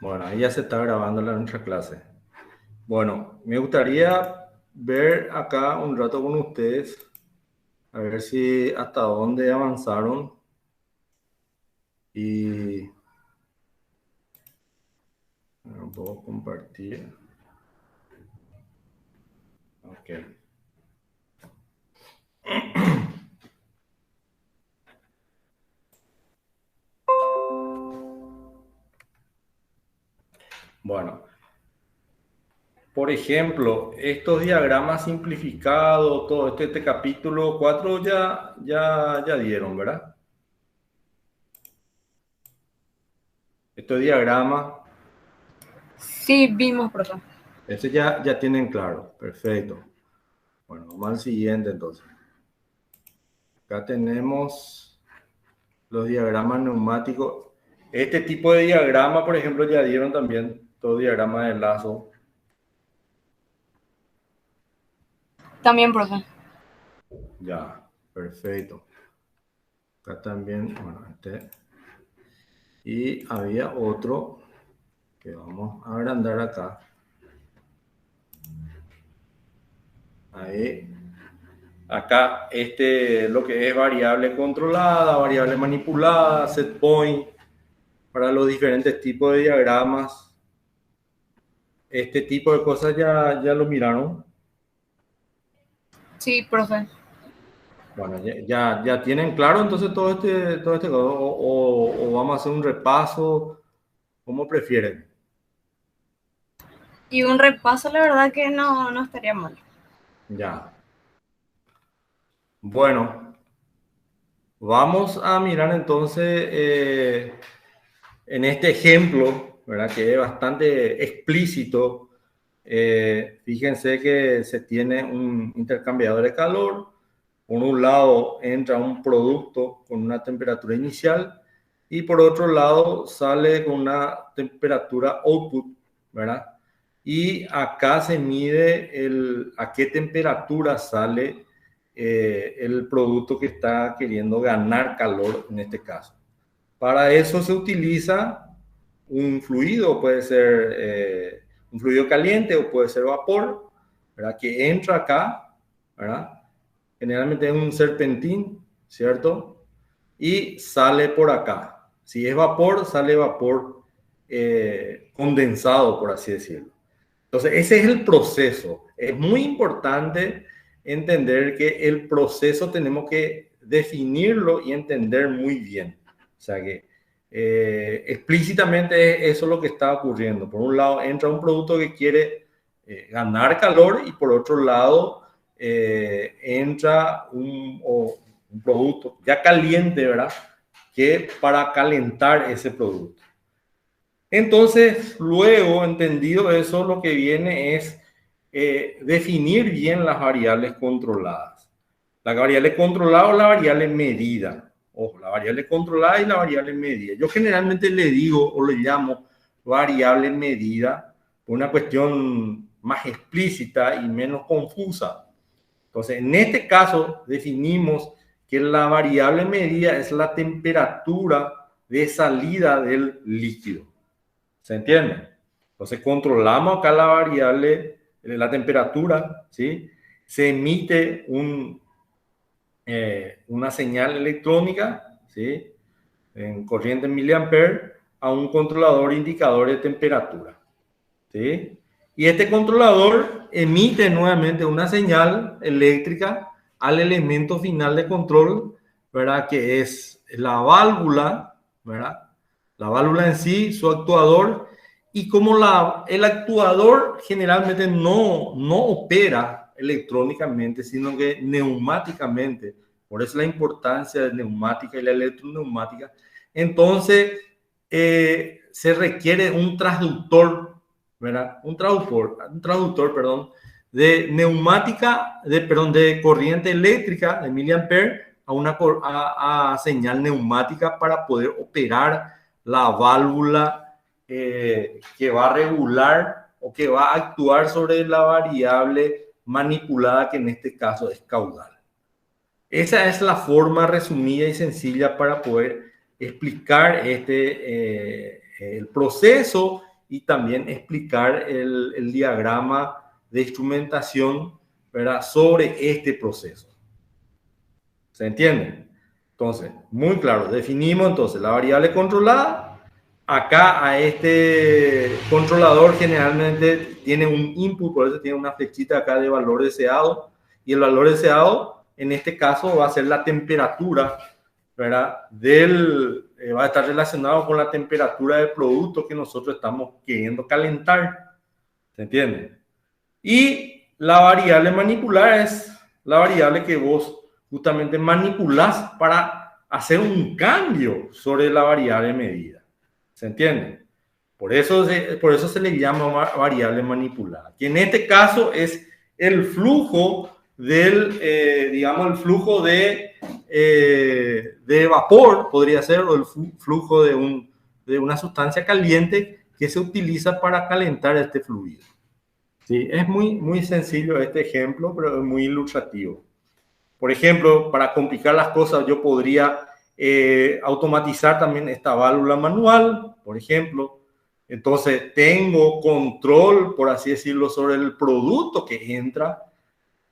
Bueno, ahí ya se está grabando nuestra clase. Bueno, me gustaría ver acá un rato con ustedes, a ver si hasta dónde avanzaron y bueno, puedo compartir. Ok. Bueno, por ejemplo, estos diagramas simplificados, todo este capítulo 4 ya dieron, ¿verdad? Estos diagramas, Sí, vimos, profe. este ya tienen claro. Perfecto. Bueno, vamos al siguiente entonces. Acá tenemos los diagramas neumáticos. Este tipo de diagrama, por ejemplo, ya dieron también todo diagrama de lazo. También, profe. Ya, perfecto. Acá también, bueno, este. Y había otro que vamos a agrandar acá. Ahí. Acá, lo que es variable controlada, variable manipulada, set point, para los diferentes tipos de diagramas. Este tipo de cosas ya lo miraron. Sí, profe. Bueno, ya tienen claro entonces todo este o vamos a hacer un repaso, ¿cómo prefieren? Y un repaso, la verdad que no estaría mal. Ya. Bueno, vamos a mirar entonces en este ejemplo, ¿verdad? Que es bastante explícito. Fíjense que se tiene un intercambiador de calor. Por un lado entra un producto con una temperatura inicial y por otro lado sale con una temperatura output, ¿verdad? Y acá se mide a qué temperatura sale el producto que está queriendo ganar calor en este caso. Para eso se utiliza un fluido, puede ser un fluido caliente o puede ser vapor, ¿verdad? Que entra acá, ¿verdad? Generalmente es un serpentín, ¿cierto? Y sale por acá. Si es vapor, sale vapor condensado, por así decirlo. Entonces, ese es el proceso. Es muy importante entender que el proceso tenemos que definirlo y entender muy bien. O sea que explícitamente eso es lo que está ocurriendo. Por un lado, entra un producto que quiere ganar calor y por otro lado, entra un producto ya caliente, ¿verdad? Que para calentar ese producto. Entonces, luego, entendido eso, lo que viene es definir bien las variables controladas. La variable controlada o la variable medida. Ojo, la variable controlada y la variable medida. Yo generalmente le digo o le llamo variable medida por una cuestión más explícita y menos confusa. Entonces, en este caso, definimos que la variable medida es la temperatura de salida del líquido. ¿Se entiende? Entonces controlamos acá la variable, la temperatura, ¿sí? Se emite una señal electrónica, ¿sí? En corriente miliampere a un controlador indicador de temperatura, ¿sí? Y este controlador emite nuevamente una señal eléctrica al elemento final de control, ¿verdad? Que es la válvula, ¿verdad? La válvula en sí, su actuador, y como el actuador generalmente no opera electrónicamente, sino que neumáticamente, por eso la importancia de neumática y la electroneumática, entonces se requiere un transductor, ¿verdad? Un traductor, perdón, de neumática, perdón, de corriente eléctrica de miliampere a señal neumática para poder operar la válvula que va a regular o que va a actuar sobre la variable manipulada, que en este caso es caudal. Esa es la forma resumida y sencilla para poder explicar el proceso y también explicar el diagrama de instrumentación, ¿verdad?, sobre este proceso. ¿Se entiende? Entonces, muy claro, definimos entonces la variable controlada. Acá a este controlador generalmente tiene un input, por eso tiene una flechita acá de valor deseado. Y el valor deseado, en este caso, va a ser la temperatura, ¿verdad? Va a estar relacionado con la temperatura del producto que nosotros estamos queriendo calentar. ¿Se entiende? Y la variable manipular es la variable que vos justamente manipulás para hacer un cambio sobre la variable medida. ¿Se entiende? Por eso se le llama variable manipulada. Que en este caso es el flujo digamos, el flujo de vapor, podría ser, o el flujo de una sustancia caliente que se utiliza para calentar este fluido. Sí, es muy sencillo este ejemplo, pero es muy ilustrativo. Por ejemplo, para complicar las cosas, yo podría automatizar también esta válvula manual, por ejemplo. Entonces, tengo control, por así decirlo, sobre el producto que entra,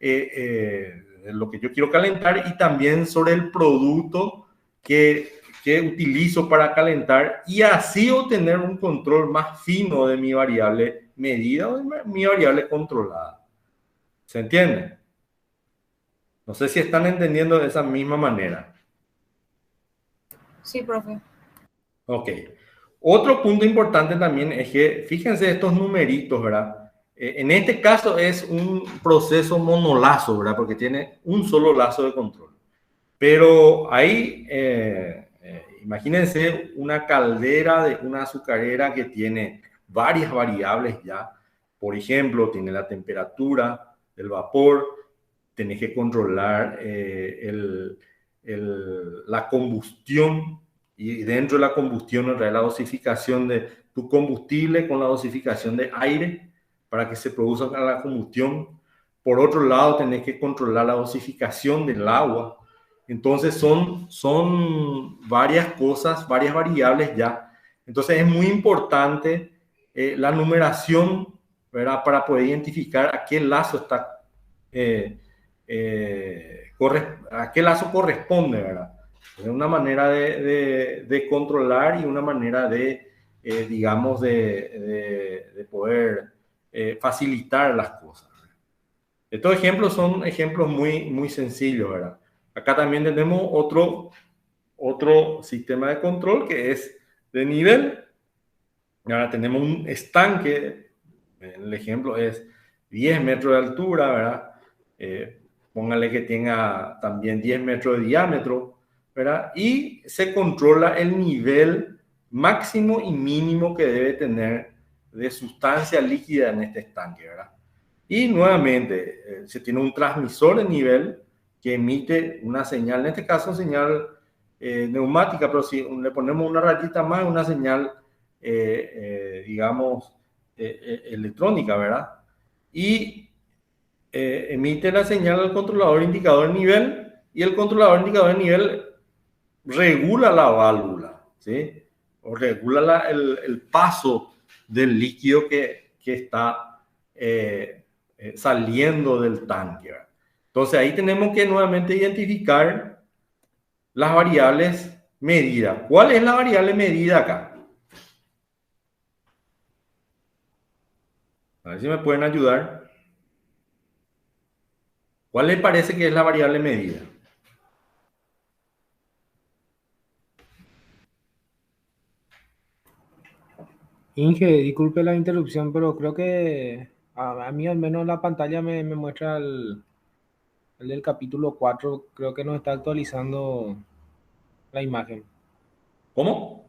lo que yo quiero calentar, y también sobre el producto que utilizo para calentar, y así obtener un control más fino de mi variable medida o de mi variable controlada. ¿Se entiende? No sé si están entendiendo de esa misma manera. Sí, profe. Ok. Otro punto importante también es que, fíjense estos numeritos, ¿verdad? En este caso es un proceso monolazo, ¿verdad? Porque tiene un solo lazo de control. Pero ahí, imagínense una caldera de una azucarera que tiene varias variables ya. Por ejemplo, tiene la temperatura del vapor, tenés que controlar la combustión, y dentro de la combustión, en realidad, la dosificación de tu combustible con la dosificación de aire para que se produzca la combustión. Por otro lado, tenés que controlar la dosificación del agua. Entonces son varias cosas, varias variables ya. Entonces es muy importante la numeración, ¿verdad?, para poder identificar a qué lazo está a qué lazo corresponde, ¿verdad? Es una manera de controlar y una manera digamos, de poder facilitar las cosas. Estos ejemplos son ejemplos muy sencillos, ¿verdad? Acá también tenemos otro sistema de control que es de nivel. Ahora tenemos un estanque, el ejemplo es 10 metros de altura, ¿verdad? Póngale que tenga también 10 metros de diámetro, ¿verdad? Y se controla el nivel máximo y mínimo que debe tener de sustancia líquida en este estanque, ¿verdad? Y nuevamente, se tiene un transmisor de nivel que emite una señal, en este caso señal neumática, pero si le ponemos una rayita más, una señal, digamos, electrónica, ¿verdad? Y emite la señal al controlador indicador de nivel, y el controlador indicador de nivel regula la válvula, ¿sí? O regula el paso del líquido que está saliendo del tanque, ¿verdad? Entonces ahí tenemos que nuevamente identificar las variables medidas. ¿Cuál es la variable medida acá? A ver si me pueden ayudar. ¿Cuál les parece que es la variable medida? Inge, disculpe la interrupción, pero creo que a mí al menos la pantalla me muestra el del capítulo 4. Creo que nos está actualizando la imagen. ¿Cómo?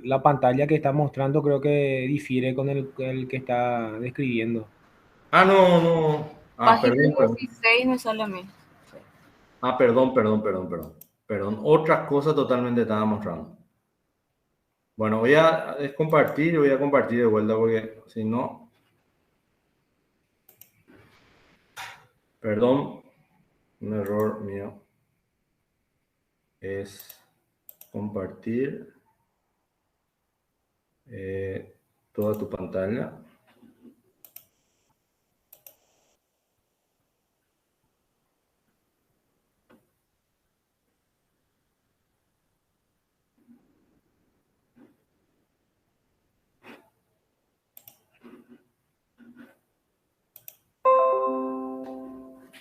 La pantalla que está mostrando creo que difiere con el que está describiendo. Ah, no. Ah, Página perdón. 16 me sale a mí. Sí. Ah, perdón. Otra cosa totalmente estaba mostrando. Bueno, voy a compartir y voy a compartir de vuelta porque si no, perdón, un error mío. Es compartir. toda tu pantalla.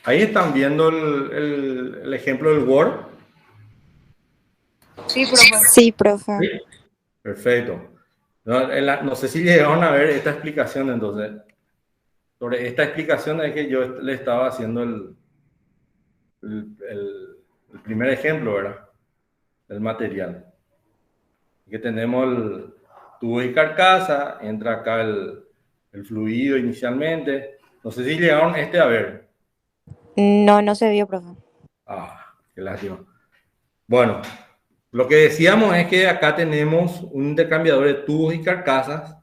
Ahí están viendo el ejemplo del Word. Sí, profe. Sí, profe. ¿Sí? Perfecto. No sé si llegaron a ver esta explicación, entonces. Sobre esta explicación es que yo le estaba haciendo el primer ejemplo, ¿verdad? Del material. Que tenemos el tubo y carcasa, entra acá el fluido inicialmente. No sé si llegaron a ver. No, no se vio, profe. Ah, qué lástima. Bueno, lo que decíamos es que acá tenemos un intercambiador de tubos y carcasas,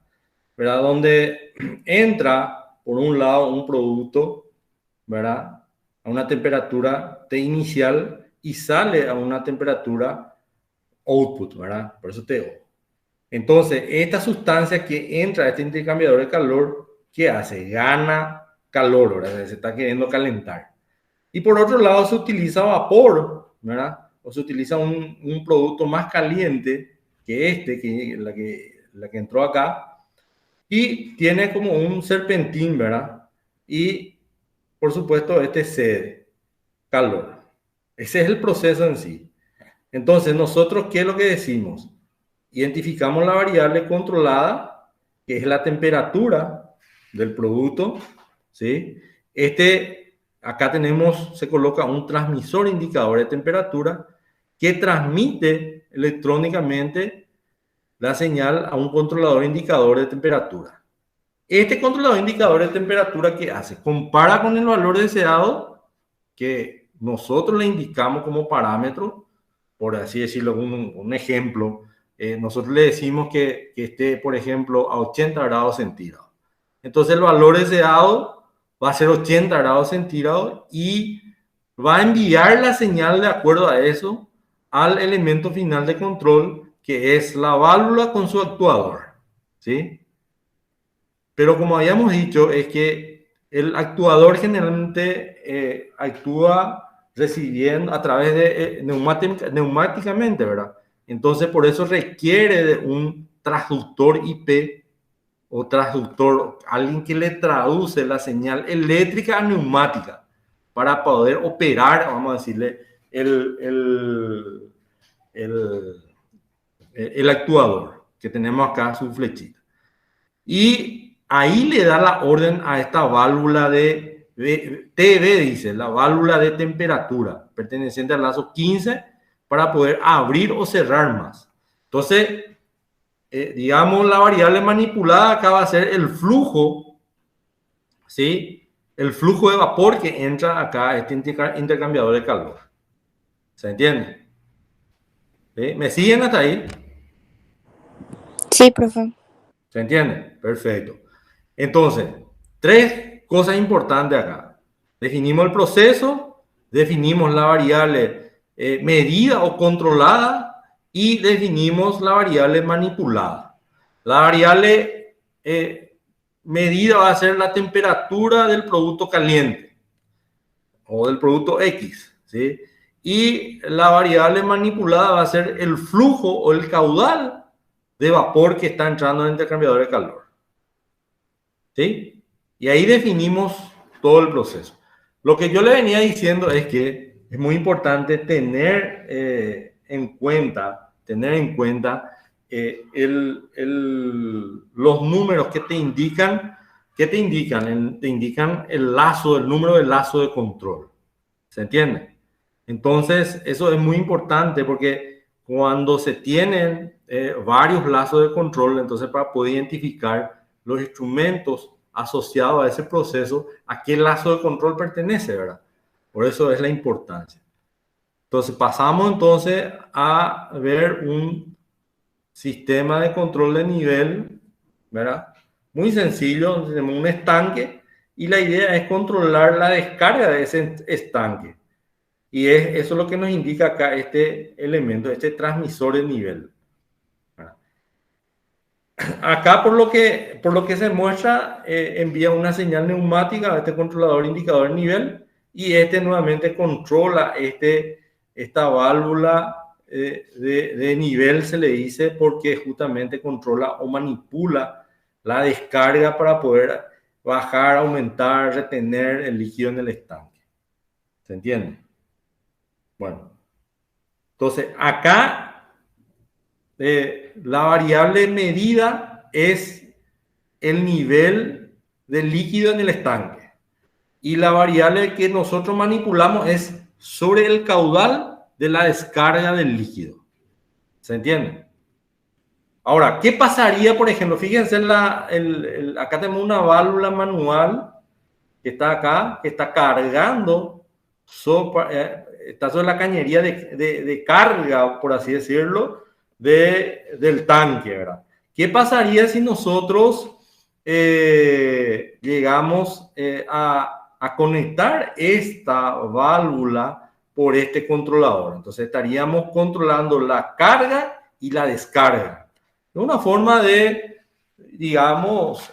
¿verdad? Donde entra, por un lado, un producto, ¿verdad? A una temperatura T inicial y sale a una temperatura output, ¿verdad? Por eso TO. Entonces, esta sustancia que entra a este intercambiador de calor, ¿qué hace? Gana calor, ¿verdad? Se está queriendo calentar. Y por otro lado, se utiliza vapor, ¿verdad? O se utiliza un producto más caliente que la que entró acá, y tiene como un serpentín, ¿verdad? Y, por supuesto, este cede calor. Ese es el proceso en sí. Entonces, nosotros, ¿qué es lo que decimos? Identificamos la variable controlada, que es la temperatura del producto, ¿sí? Acá tenemos, se coloca un transmisor indicador de temperatura que transmite electrónicamente la señal a un controlador indicador de temperatura. Este controlador indicador de temperatura, ¿qué hace? Compara con el valor deseado que nosotros le indicamos como parámetro, por así decirlo, un ejemplo. Nosotros le decimos que esté, por ejemplo, a 80 grados centígrados. Entonces el valor deseado va a ser 80 grados centígrados y va a enviar la señal de acuerdo a eso al elemento final de control, que es la válvula con su actuador, ¿sí? Pero como habíamos dicho, es que el actuador generalmente actúa recibiendo a través de neumáticamente, ¿verdad? Entonces, por eso requiere de un transductor IP o transductor, alguien que le traduce la señal eléctrica a neumática para poder operar, vamos a decirle, el, el, el actuador, que tenemos acá su flechita. Y ahí le da la orden a esta válvula de TB, dice, la válvula de temperatura, perteneciente al lazo 15, para poder abrir o cerrar más. Entonces, digamos, la variable manipulada acá va a ser el flujo, ¿sí? El flujo de vapor que entra acá a este intercambiador de calor. ¿Se entiende? ¿Sí? ¿Me siguen hasta ahí? Sí, profe. ¿Se entiende? Perfecto. Entonces, tres cosas importantes acá. Definimos el proceso, definimos la variable medida o controlada y definimos la variable manipulada. La variable medida va a ser la temperatura del producto caliente o del producto X, ¿sí? Y la variable manipulada va a ser el flujo o el caudal de vapor que está entrando en el intercambiador de calor. ¿Sí? Y ahí definimos todo el proceso. Lo que yo le venía diciendo es que es muy importante tener en cuenta los números que te indican, te indican el lazo, el número del lazo de control. ¿Se entiende? Entonces, eso es muy importante porque cuando se tienen varios lazos de control, entonces para poder identificar los instrumentos asociados a ese proceso, a qué lazo de control pertenece, ¿verdad? Por eso es la importancia. Entonces, pasamos entonces a ver un sistema de control de nivel, ¿verdad? Muy sencillo, tenemos un estanque y la idea es controlar la descarga de ese estanque. Y eso es lo que nos indica acá este elemento, este transmisor de nivel. acá por lo que se muestra, envía una señal neumática a este controlador indicador de nivel y este nuevamente controla esta válvula de nivel, se le dice, porque justamente controla o manipula la descarga para poder bajar, aumentar, retener el líquido en el estanque. ¿Se entiende? Bueno, entonces acá la variable medida es el nivel de líquido en el estanque y la variable que nosotros manipulamos es sobre el caudal de la descarga del líquido. ¿Se entiende? Ahora, ¿qué pasaría, por ejemplo? Fíjense, acá tenemos una válvula manual que está acá, que está cargando, está sobre la cañería de carga, por así decirlo, del tanque, ¿verdad? ¿Qué pasaría si nosotros llegamos a conectar esta válvula por este controlador? Entonces estaríamos controlando la carga y la descarga. De una forma de, digamos,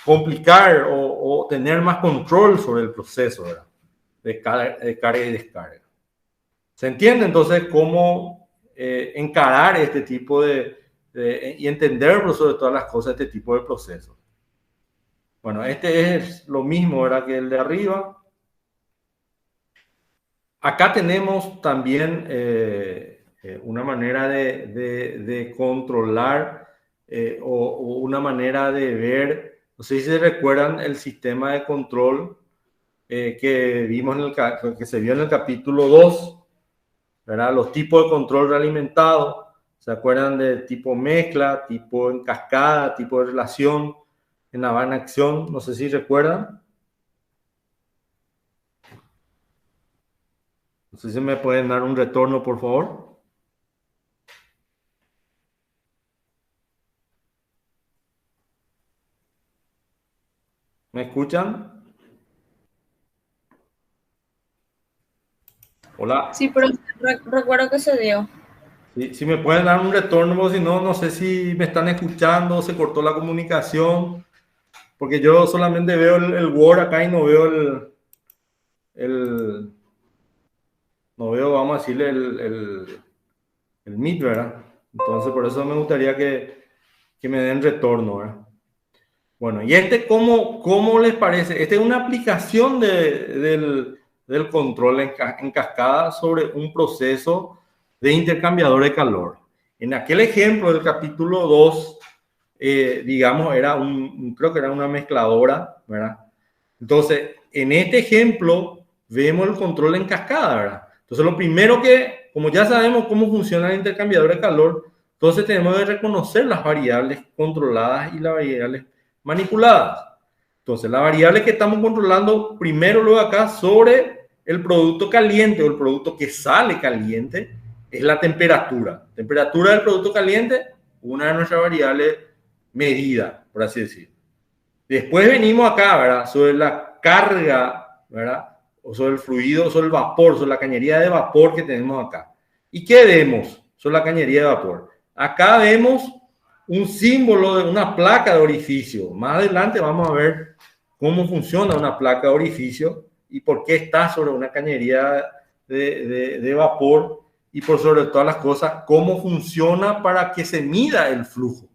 complicar o tener más control sobre el proceso, ¿verdad? De carga y descarga. ¿Se entiende entonces cómo encarar este tipo y entender sobre todas las cosas este tipo de procesos? Bueno, este es lo mismo, ¿verdad?, que el de arriba. Acá tenemos también una manera de controlar o una manera de ver, no sé si se recuerdan el sistema de control que vimos que se vio en el capítulo 2, ¿verdad? Los tipos de control realimentado. ¿Se acuerdan de tipo mezcla, tipo en cascada, tipo de relación, en la van acción? No sé si recuerdan. No sé si me pueden dar un retorno, por favor. ¿Me escuchan? Hola. Sí, pero recuerdo que se dio. Si me pueden dar un retorno, porque si no, no sé si me están escuchando, se cortó la comunicación, porque yo solamente veo el Word acá y no veo no veo, vamos a decirle, el Meet, ¿verdad? Entonces, por eso me gustaría que me den retorno, ¿verdad? Bueno, ¿y cómo les parece? Esta es una aplicación del control en cascada sobre un proceso de intercambiador de calor. En aquel ejemplo del capítulo 2, digamos, creo que era una mezcladora, ¿verdad? Entonces, en este ejemplo, vemos el control en cascada, ¿verdad? Entonces, lo primero como ya sabemos cómo funciona el intercambiador de calor, entonces tenemos que reconocer las variables controladas y las variables manipuladas. Entonces, la variable que estamos controlando primero, luego acá, sobre el producto caliente o el producto que sale caliente, es la temperatura. Temperatura del producto caliente, una de nuestras variables medida, por así decirlo. Después venimos acá, ¿verdad?, sobre la carga, ¿verdad?, o sobre el fluido, sobre el vapor, sobre la cañería de vapor que tenemos acá. ¿Y qué vemos sobre la cañería de vapor? Acá vemos un símbolo de una placa de orificio. Más adelante vamos a ver cómo funciona una placa de orificio y por qué está sobre una cañería de vapor y por sobre todas las cosas, cómo funciona para que se mida el flujo.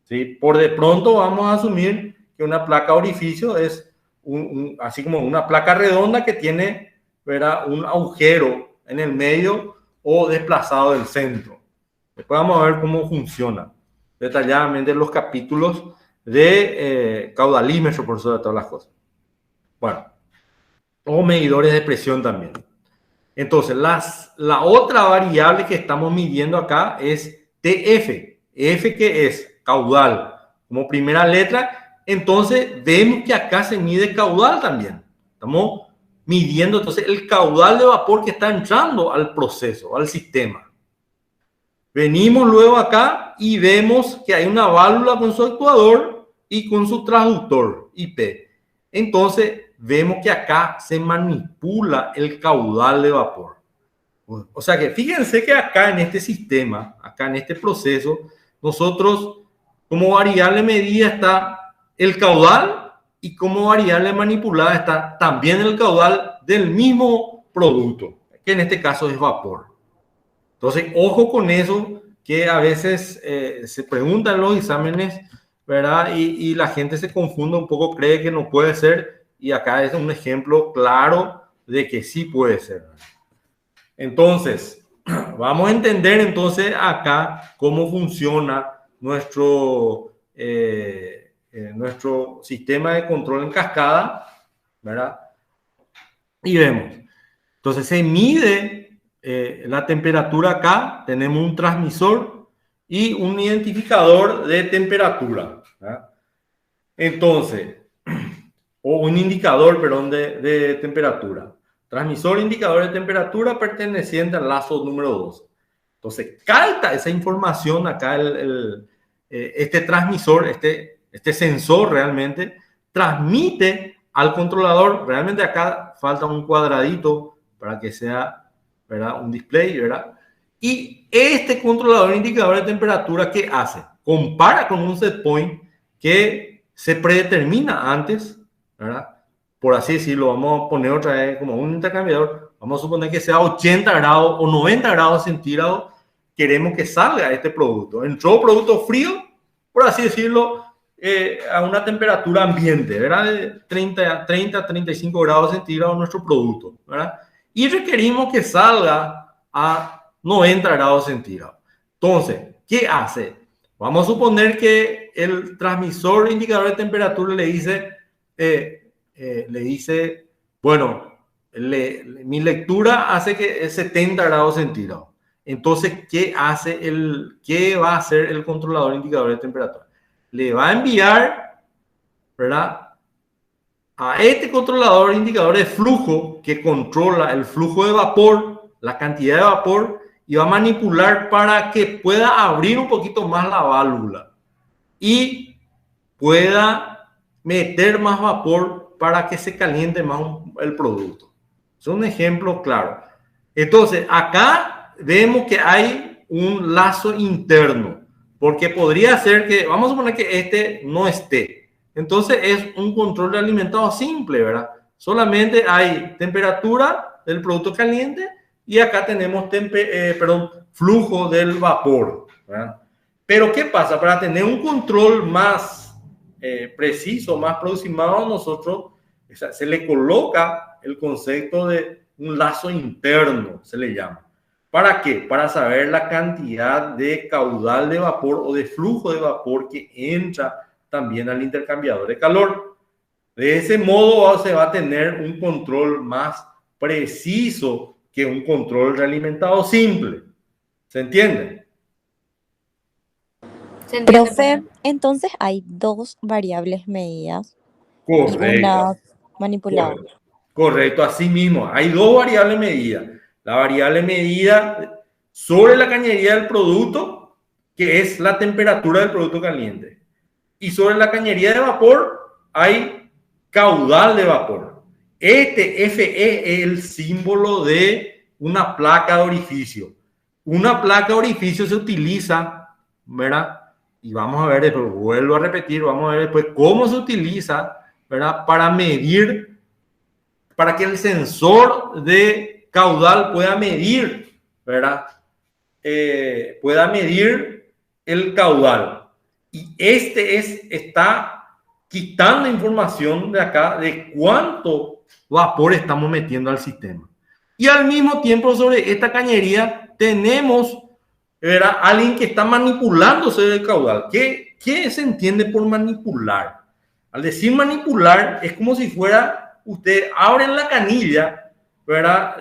¿Sí? Por de pronto vamos a asumir que una placa de orificio es así como una placa redonda que tiene, ¿verdad?, un agujero en el medio o desplazado del centro. Después vamos a ver cómo funciona detalladamente en los capítulos de caudalímetro, por sobre todas las cosas. Bueno, o medidores de presión también. Entonces, la otra variable que estamos midiendo acá es TF. F, que es caudal, como primera letra. Entonces, vemos que acá se mide caudal también. Estamos midiendo entonces el caudal de vapor que está entrando al proceso, al sistema. Venimos luego acá y vemos que hay una válvula con su actuador y con su transductor IP. Entonces, vemos que acá se manipula el caudal de vapor. O sea que fíjense que acá en este sistema, acá en este proceso, nosotros como variable medida está el caudal y como variable manipulada está también el caudal del mismo producto, que en este caso es vapor. Entonces, ojo con eso, que a veces se preguntan los exámenes, ¿verdad? Y la gente se confunde un poco, cree que no puede ser, y acá es un ejemplo claro de que sí puede ser. Entonces, vamos a entender entonces acá cómo funciona nuestro sistema de control en cascada, ¿verdad? Y vemos. Entonces se mide la temperatura acá, tenemos un transmisor y un identificador de temperatura, ¿verdad? Entonces, o un indicador, perdón, de temperatura. Transmisor indicador de temperatura perteneciente al lazo número 2. Entonces, capta esa información acá este transmisor, este sensor realmente, transmite al controlador. Realmente acá falta un cuadradito para que sea, ¿verdad?, un display, ¿verdad? Y este controlador indicador de temperatura, ¿qué hace? Compara con un set point que se predetermina antes, ¿verdad? Por así decirlo, vamos a poner otra vez como un intercambiador. Vamos a suponer que sea 80 grados o 90 grados centígrados. Queremos que salga este producto. Entró producto frío, por así decirlo, a una temperatura ambiente, ¿verdad? De 30 a 35 grados centígrados nuestro producto, ¿verdad? Y requerimos que salga a 90 grados centígrados. Entonces, ¿qué hace? Vamos a suponer que el transmisor indicador de temperatura le dice, bueno, mi lectura hace que es 70 grados centígrados. Entonces, ¿qué va a hacer el controlador indicador de temperatura? Le va a enviar, ¿verdad?, a este controlador indicador de flujo que controla el flujo de vapor, la cantidad de vapor, y va a manipular para que pueda abrir un poquito más la válvula y pueda meter más vapor para que se caliente más el producto. Es un ejemplo claro. Entonces, acá vemos que hay un lazo interno, porque podría ser que, vamos a suponer que este no esté. Entonces, es un control de alimentado simple, ¿verdad? Solamente hay temperatura del producto caliente y acá tenemos flujo del vapor, ¿verdad? Pero, ¿qué pasa? Para tener un control más preciso, más aproximado, nosotros se le coloca el concepto de un lazo interno, se le llama. ¿Para qué? Para saber la cantidad de caudal de vapor o de flujo de vapor que entra también al intercambiador de calor. De ese modo se va a tener un control más preciso que un control realimentado simple. ¿Se entiende? ¿Se entiende, Profe, entonces hay dos variables medidas y Correcto. una manipuladora. Correcto, así mismo. Hay dos variables medidas. La variable medida sobre la cañería del producto, que es la temperatura del producto caliente. Y sobre la cañería de vapor hay caudal de vapor. Este FE es el símbolo de una placa de orificio. Una placa de orificio se utiliza, ¿verdad? Y vamos a ver después, vuelvo a repetir, vamos a ver después cómo se utiliza, ¿verdad?, para medir, para que el sensor de caudal pueda medir, ¿verdad? Pueda medir el caudal. Y está quitando información de acá de cuánto vapor estamos metiendo al sistema. Y al mismo tiempo sobre esta cañería tenemos, ¿verdad?, alguien que está manipulándose del caudal. ¿Qué se entiende por manipular? Al decir manipular es como si fuera, usted abre la canilla, ¿verdad?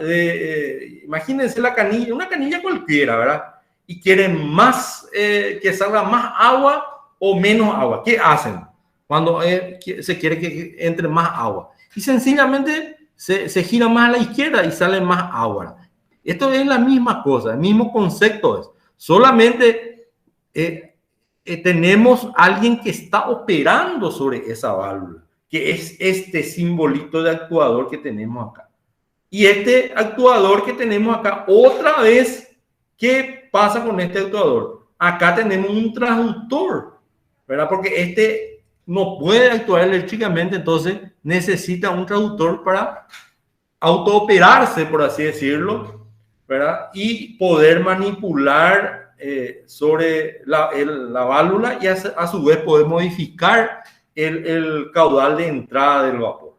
Imagínense la canilla, una canilla cualquiera, ¿verdad? Y quieren más, que salga más agua o menos agua. ¿Qué hacen cuando se quiere que entre más agua? Y sencillamente se gira más a la izquierda y sale más agua. Esto es la misma cosa, el mismo concepto es. Solamente tenemos alguien que está operando sobre esa válvula, que es este simbolito de actuador que tenemos acá. Y este actuador que tenemos acá, otra vez, ¿qué pasa con este actuador? Acá tenemos un transductor ¿verdad? Porque este no puede actuar eléctricamente, entonces necesita un traductor para autooperarse, por así decirlo, ¿verdad? Y poder manipular sobre la válvula y a su vez poder modificar el caudal de entrada del vapor.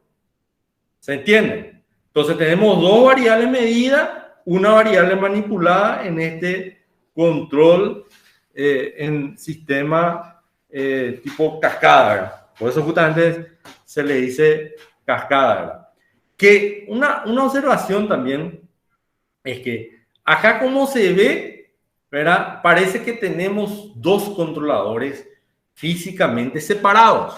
¿Se entiende? Entonces tenemos dos variables medidas, una variable manipulada en este control en sistema tipo cascada, ¿verdad? Por eso justamente se le dice cascada, ¿verdad? Que una observación también es que acá como se ve, ¿verdad? Parece que tenemos dos controladores físicamente separados.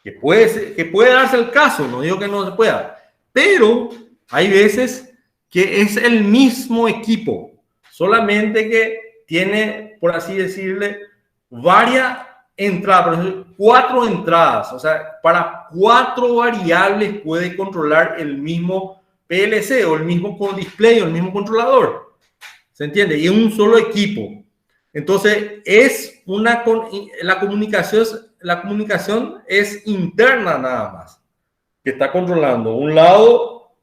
Que puede darse el caso, no digo que no se pueda, pero hay veces que es el mismo equipo, solamente que tiene, por así decirle, varias entradas, por ejemplo, 4 entradas, o sea, para 4 variables puede controlar el mismo PLC o el mismo display o el mismo controlador, ¿se entiende? Y es un solo equipo. Entonces, la comunicación es interna nada más, que está controlando un lado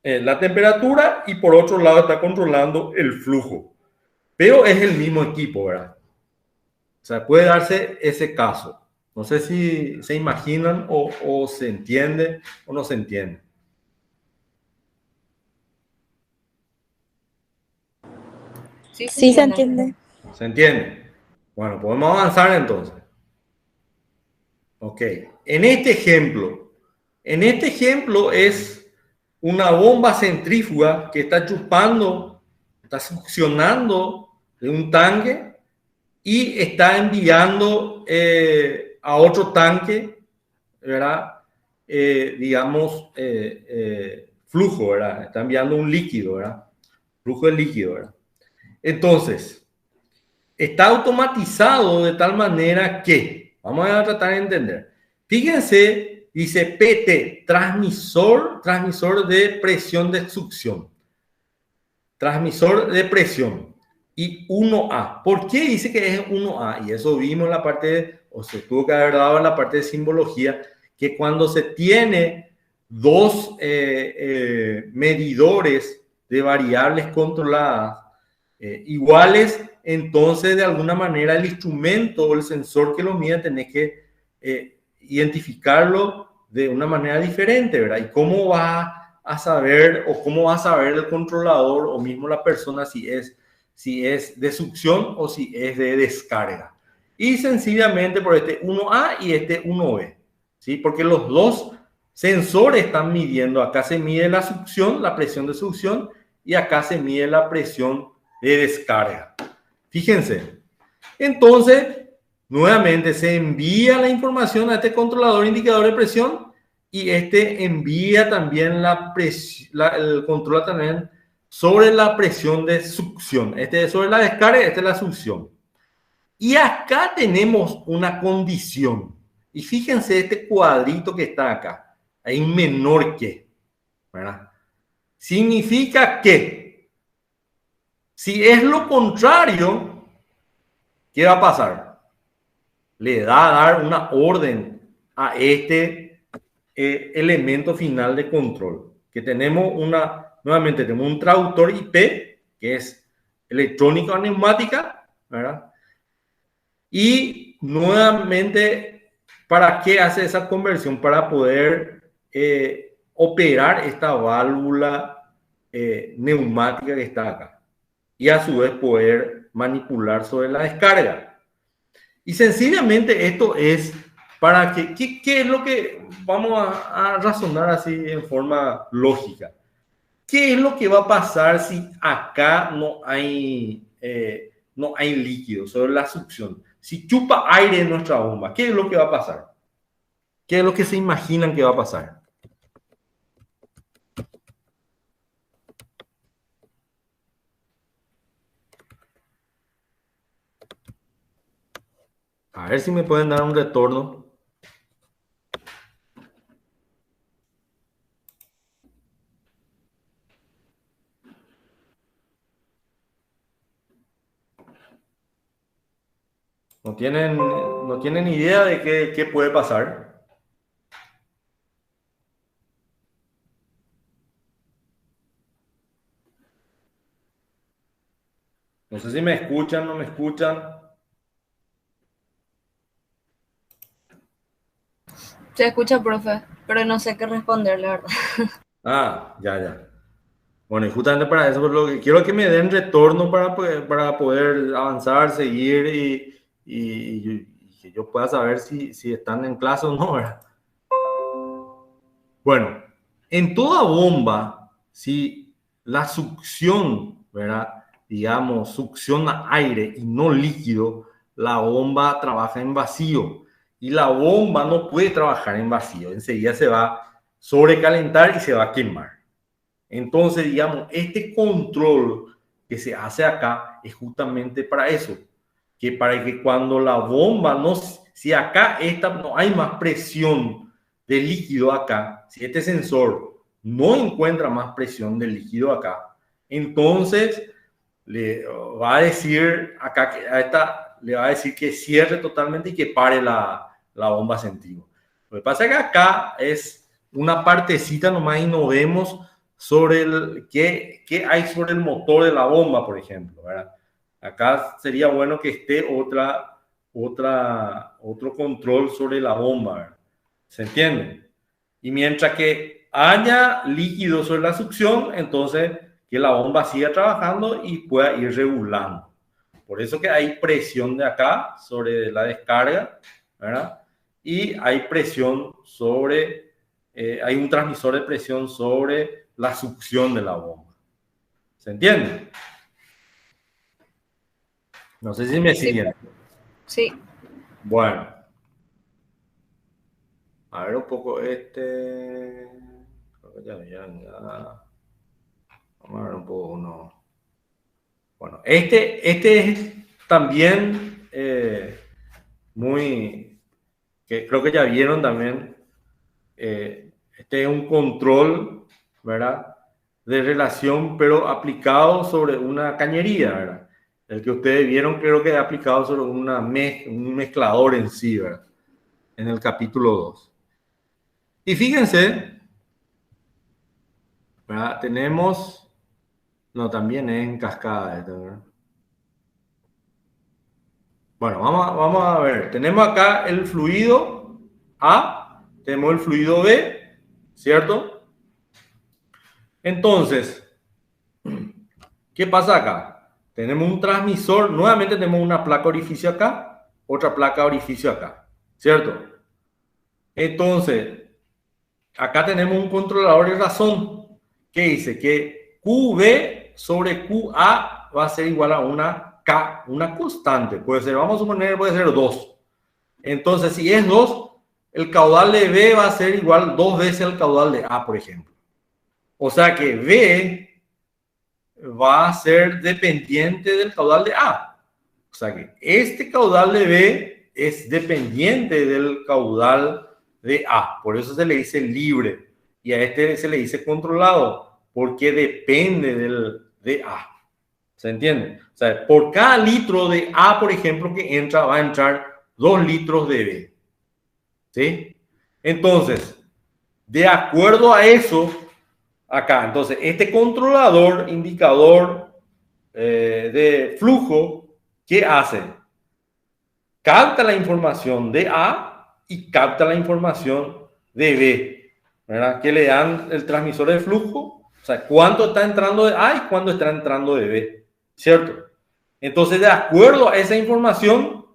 la temperatura y por otro lado está controlando el flujo. Pero es el mismo equipo, ¿verdad? O sea, puede darse ese caso. No sé si se imaginan o se entiende o no se entiende. Sí, se Sí se entiende. entiende. ¿Se entiende? Bueno, podemos avanzar entonces. Ok. En este ejemplo es una bomba centrífuga que está chupando, está succionando de un tanque y está enviando a otro tanque, ¿verdad? Digamos, flujo, ¿verdad? Está enviando un líquido, ¿verdad? Flujo de líquido, ¿verdad? Entonces, está automatizado de tal manera que, vamos a tratar de entender. Fíjense, dice PT, transmisor de presión de succión. Transmisor de presión. Y 1A. ¿Por qué dice que es 1A? Y eso vimos en la parte, o se tuvo que haber dado en la parte de simbología, que cuando se tiene dos medidores de variables controladas iguales, entonces de alguna manera el instrumento o el sensor que lo mide tenés que identificarlo de una manera diferente, ¿verdad? ¿Y cómo va a saber o cómo va a saber el controlador o mismo la persona si es de succión o si es de descarga? Y sencillamente por este 1A y este 1B, ¿sí? Porque los dos sensores están midiendo, acá se mide la succión, la presión de succión, y acá se mide la presión de descarga. Fíjense. Entonces, nuevamente se envía la información a este controlador indicador de presión y este envía también el control también sobre la presión de succión. Este es sobre la descarga, este es la succión. Y acá tenemos una condición. Y fíjense este cuadrito que está acá. Hay un menor que, ¿verdad? Significa que si es lo contrario, ¿qué va a pasar? Le da a dar una orden a este elemento final de control. Que tenemos nuevamente tenemos un traductor IP, que es electrónica neumática, ¿verdad? Y nuevamente, ¿para qué hace esa conversión? Para poder operar esta válvula neumática que está acá. Y a su vez poder manipular sobre la descarga. Y sencillamente esto es para que, ¿qué es lo que vamos a razonar así en forma lógica? ¿Qué es lo que va a pasar si acá no hay líquido sobre la succión? Si chupa aire en nuestra bomba, ¿qué es lo que va a pasar? ¿Qué es lo que se imaginan que va a pasar? A ver si me pueden dar un retorno. no tienen idea de qué puede pasar. No sé si me escuchan, no me escuchan. Se escucha, profe, pero no sé qué responder, la verdad. Ah, ya. Bueno, y justamente para eso, lo que quiero es que me den retorno para poder avanzar, seguir y que yo pueda saber si están en clase o no, ¿verdad? Bueno, en toda bomba, si la succión, ¿verdad? Digamos, succiona aire y no líquido, la bomba trabaja en vacío. Y la bomba no puede trabajar en vacío. Enseguida se va a sobrecalentar y se va a quemar. Entonces, digamos, este control que se hace acá es justamente para eso. Que para que cuando la bomba no, si acá no hay más presión de líquido acá, si este sensor no encuentra más presión de líquido acá, entonces le va a decir acá que a esta le va a decir que cierre totalmente y que pare la bomba centrífuga. Lo que pasa es que acá es una partecita nomás y no vemos sobre qué hay sobre el motor de la bomba, por ejemplo, ¿verdad? Acá sería bueno que esté otro control sobre la bomba, ¿verdad? ¿Se entiende? Y mientras que haya líquido sobre la succión, entonces que la bomba siga trabajando y pueda ir regulando. Por eso que hay presión de acá sobre la descarga, ¿verdad? Y hay presión hay un transmisor de presión sobre la succión de la bomba. ¿Se entiende? No sé si me siguen. Sí. Bueno. A ver un poco creo que ya. Vamos a ver un poco uno. Bueno, este es también que creo que ya vieron también. Este es un control, ¿verdad? De relación, pero aplicado sobre una cañería, ¿verdad? El que ustedes vieron creo que es aplicado sobre un mezclador en sí, ¿verdad? En el capítulo 2. Y fíjense, ¿verdad? Tenemos, no, también es en cascada esto, ¿verdad? Bueno, vamos a ver. Tenemos acá el fluido A, tenemos el fluido B, ¿cierto? Entonces, ¿qué pasa acá? Tenemos un transmisor, nuevamente tenemos una placa orificio acá, otra placa orificio acá, ¿cierto? Entonces, acá tenemos un controlador de razón que dice que QB sobre QA va a ser igual a una K, una constante. Puede ser, vamos a suponer, puede ser 2. Entonces, si es 2, el caudal de B va a ser igual 2 veces el caudal de A, por ejemplo. O sea que B va a ser dependiente del caudal de A. O sea que este caudal de B es dependiente del caudal de A. Por eso se le dice libre. Y a este se le dice controlado, porque depende de A. ¿Se entiende? O sea, por cada litro de A, por ejemplo, que entra, va a entrar 2 litros de B. ¿Sí? Entonces, de acuerdo a eso, acá, entonces, este controlador, indicador de flujo, ¿qué hace? Capta la información de A y capta la información de B, ¿verdad? Que le dan el transmisor de flujo, o sea, cuánto está entrando de A y cuánto está entrando de B, ¿cierto? Entonces, de acuerdo a esa información,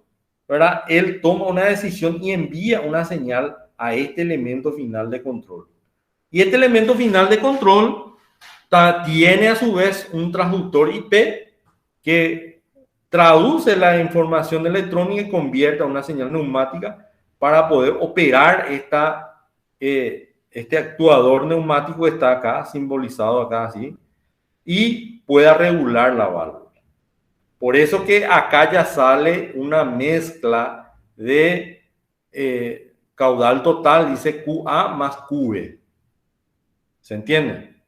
¿verdad? Él toma una decisión y envía una señal a este elemento final de control. Y este elemento final de control tiene a su vez un transductor IP que traduce la información electrónica y convierte a una señal neumática para poder operar este actuador neumático que está acá, simbolizado acá así, y pueda regular la válvula. Por eso que acá ya sale una mezcla de caudal total, dice QA más QB. ¿Se entiende?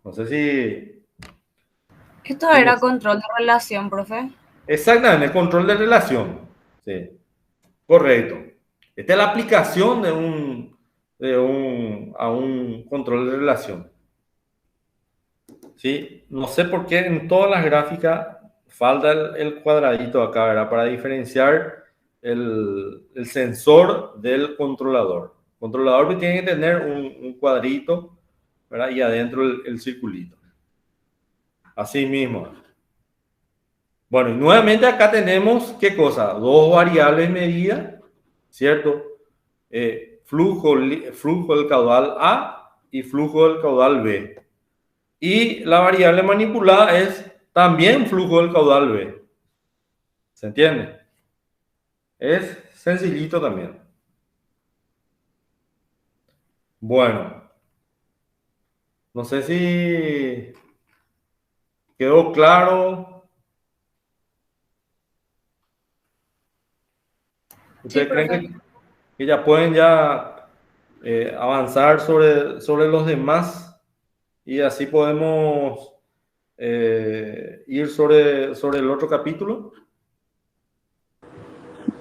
No sé si... Esto era control de relación, profe. Exactamente, el control de relación. Sí, correcto. Esta es la aplicación a un control de relación. ¿Sí? No sé por qué en todas las gráficas falta el cuadradito acá, ¿verdad? Para diferenciar el sensor del controlador. El controlador tiene que tener un cuadrito, ¿verdad? Y adentro el circulito. Así mismo. Bueno, y nuevamente acá tenemos, ¿qué cosa? Dos variables medidas, ¿cierto? Flujo del caudal A y flujo del caudal B. Y la variable manipulada es también flujo del caudal B. ¿Se entiende? Es sencillito también. Bueno, no sé si quedó claro. Sí, ¿Ustedes creen profe. que ya pueden avanzar sobre los demás? Y así podemos ir sobre el otro capítulo.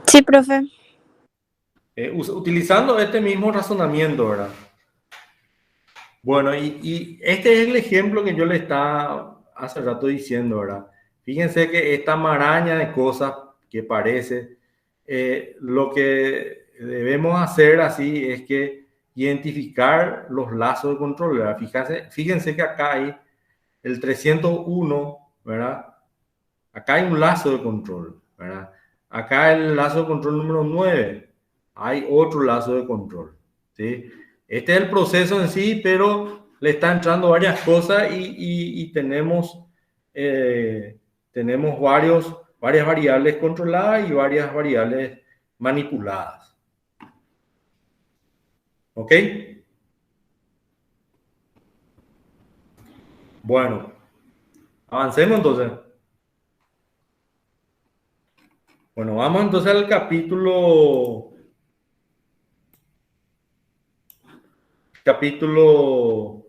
Sí, profe. Utilizando este mismo razonamiento, ¿verdad? Bueno, y este es el ejemplo que yo le estaba hace rato diciendo, ¿verdad? Fíjense que esta maraña de cosas que parece, lo que debemos hacer así es que identificar los lazos de control, ¿verdad? Fíjense que acá hay el 301, ¿verdad? Acá hay un lazo de control, ¿verdad? Acá el lazo de control número 9, hay otro lazo de control, ¿sí? Este es el proceso en sí, pero le están entrando varias cosas y tenemos varias variables controladas y varias variables manipuladas. ¿Ok? Bueno, avancemos entonces. Bueno, vamos entonces al capítulo capítulo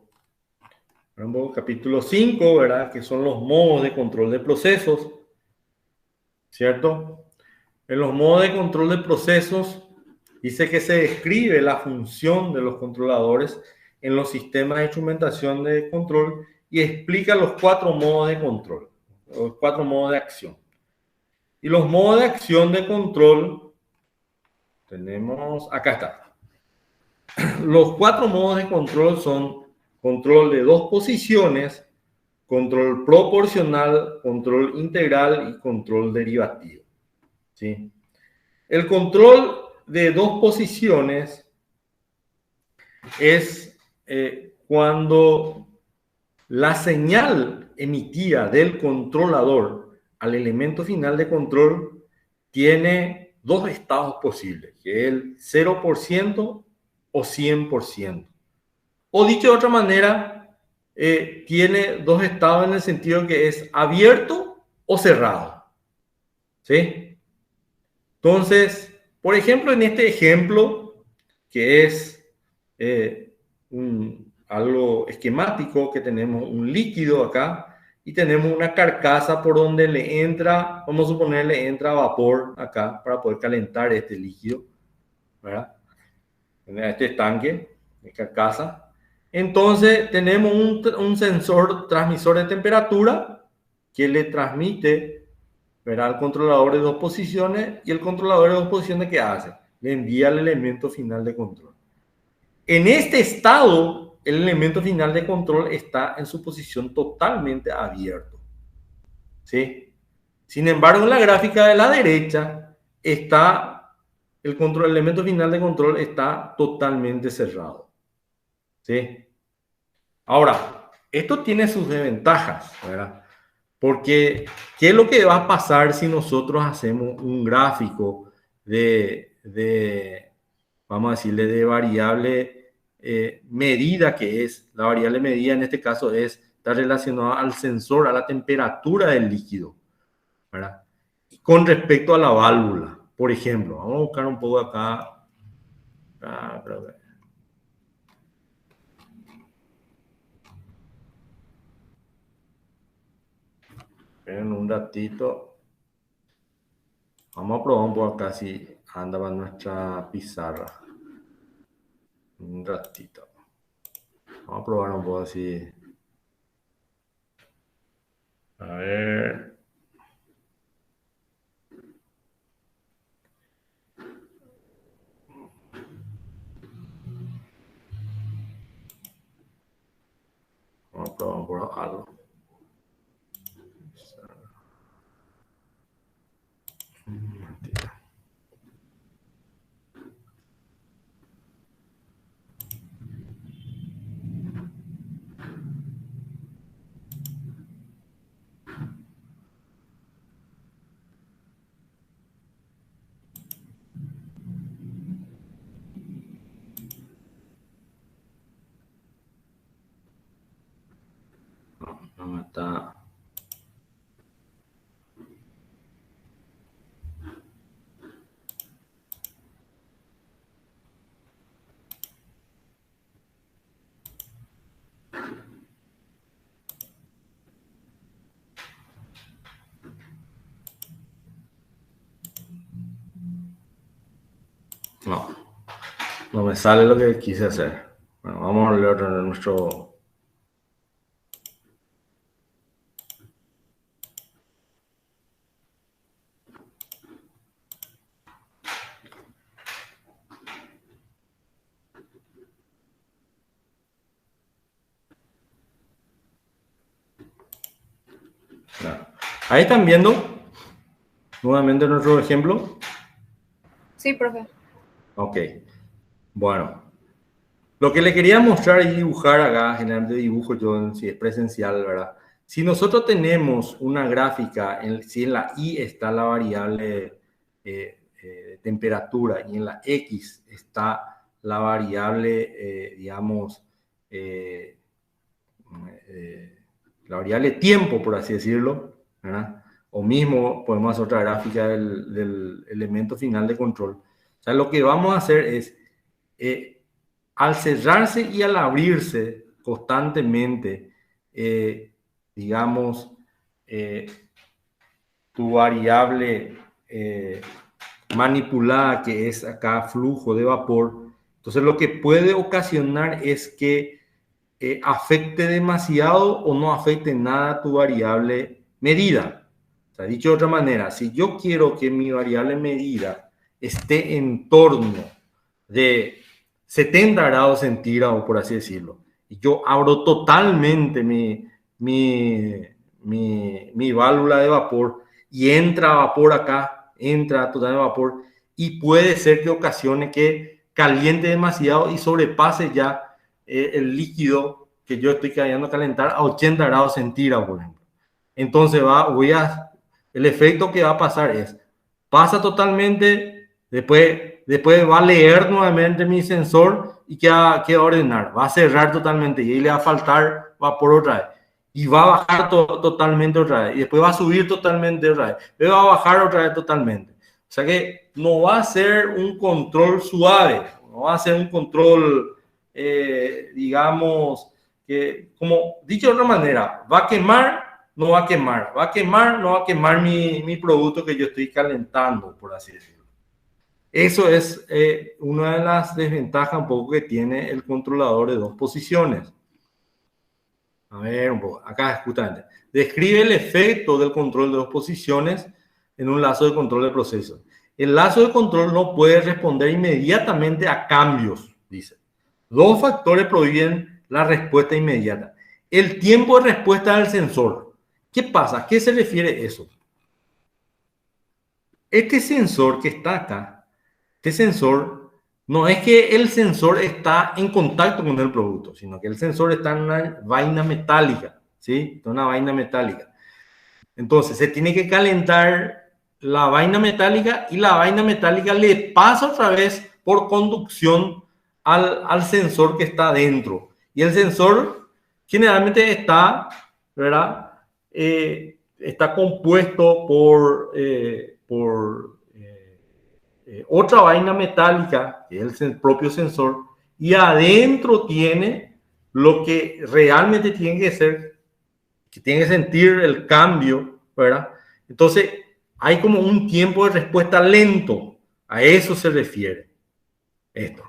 5, ¿verdad? Que son los modos de control de procesos, ¿cierto? En los modos de control de procesos dice que se describe la función de los controladores en los sistemas de instrumentación de control y explica los 4 modos de control, los 4 modos de acción. Y los modos de acción de control tenemos, acá está. Los 4 modos de control son control de 2 posiciones, control proporcional, control integral y control derivativo. ¿Sí? El control de 2 posiciones es cuando la señal emitida del controlador al elemento final de control tiene 2 estados posibles, que es el 0% o 100%. O dicho de otra manera, tiene 2 estados en el sentido que es abierto o cerrado. ¿Sí? Entonces, por ejemplo, en este ejemplo, que es algo esquemático, que tenemos un líquido acá y tenemos una carcasa por donde le entra, vamos a suponer, le entra vapor acá para poder calentar este líquido, ¿verdad? En este tanque de carcasa. Entonces, tenemos un sensor transmisor de temperatura que le transmite, verá, al controlador de 2 posiciones, y el controlador de 2 posiciones, ¿qué hace? Le envía el elemento final de control. En este estado, el elemento final de control está en su posición totalmente abierto, ¿sí? Sin embargo, en la gráfica de la derecha está el elemento final de control está totalmente cerrado, ¿sí? Ahora, esto tiene sus desventajas, ¿verdad? Porque, ¿qué es lo que va a pasar si nosotros hacemos un gráfico vamos a decirle, de variable medida, que es, la variable medida en este caso está relacionada al sensor, a la temperatura del líquido, ¿verdad? Con respecto a la válvula, por ejemplo, vamos a buscar un poco acá. Creo que, esperen un ratito. Vamos a probar un poco acá si anda para nuestra pizarra. Un ratito. Vamos a probar un poco así. A ver. Vamos a probar un poco algo. No me está. No, no me sale lo que quise hacer. Bueno, vamos a leer nuestro. Ahí están viendo nuevamente nuestro ejemplo. Sí, profe. Ok, bueno. Lo que le quería mostrar y dibujar acá, generalmente dibujo yo si es presencial, ¿verdad? Si nosotros tenemos una gráfica, si en la Y está la variable temperatura y en la X está la variable, digamos, la variable tiempo, por así decirlo, ¿verdad? O mismo podemos hacer otra gráfica del elemento final de control. O sea, lo que vamos a hacer es, al cerrarse y al abrirse constantemente, digamos, tu variable manipulada, que es acá flujo de vapor, entonces lo que puede ocasionar es que afecte demasiado o no afecte nada tu variable medida. O sea, dicho de otra manera, si yo quiero que mi variable medida esté en torno de 70 grados centígrados, por así decirlo, y yo abro totalmente mi válvula de vapor y entra vapor acá, entra total vapor, y puede ser que ocasione que caliente demasiado y sobrepase ya el líquido que yo estoy queriendo calentar a 80 grados centígrados, por ejemplo. Entonces el efecto que va a pasar es, pasa totalmente, después va a leer nuevamente mi sensor y queda ordenar, va a cerrar totalmente y ahí le va a faltar vapor otra vez. Y va a bajar totalmente otra vez. Y después va a subir totalmente otra vez. Después va a bajar otra vez totalmente. O sea que no va a ser un control suave, no va a ser un control, digamos, que, como dicho de otra manera, va a quemar, no va a quemar, va a quemar, no va a quemar mi producto que yo estoy calentando, por así decirlo. Eso es una de las desventajas un poco que tiene el controlador de dos posiciones. A ver, un poco, acá justamente. Describe el efecto del control de dos posiciones en un lazo de control de proceso. El lazo de control no puede responder inmediatamente a cambios, dice. Dos factores prohíben la respuesta inmediata. El tiempo de respuesta del sensor. ¿Qué pasa? ¿A qué se refiere eso? Este sensor que está acá, este sensor, no es que el sensor está en contacto con el producto, sino que el sensor está en una vaina metálica, ¿sí? Una vaina metálica. Entonces, se tiene que calentar la vaina metálica y la vaina metálica le pasa otra vez por conducción al sensor que está dentro. Y el sensor generalmente está, ¿verdad? Está compuesto por otra vaina metálica, que es el propio sensor, y adentro tiene lo que realmente tiene que ser, que tiene que sentir el cambio, ¿verdad? Entonces, hay como un tiempo de respuesta lento. A eso se refiere esto.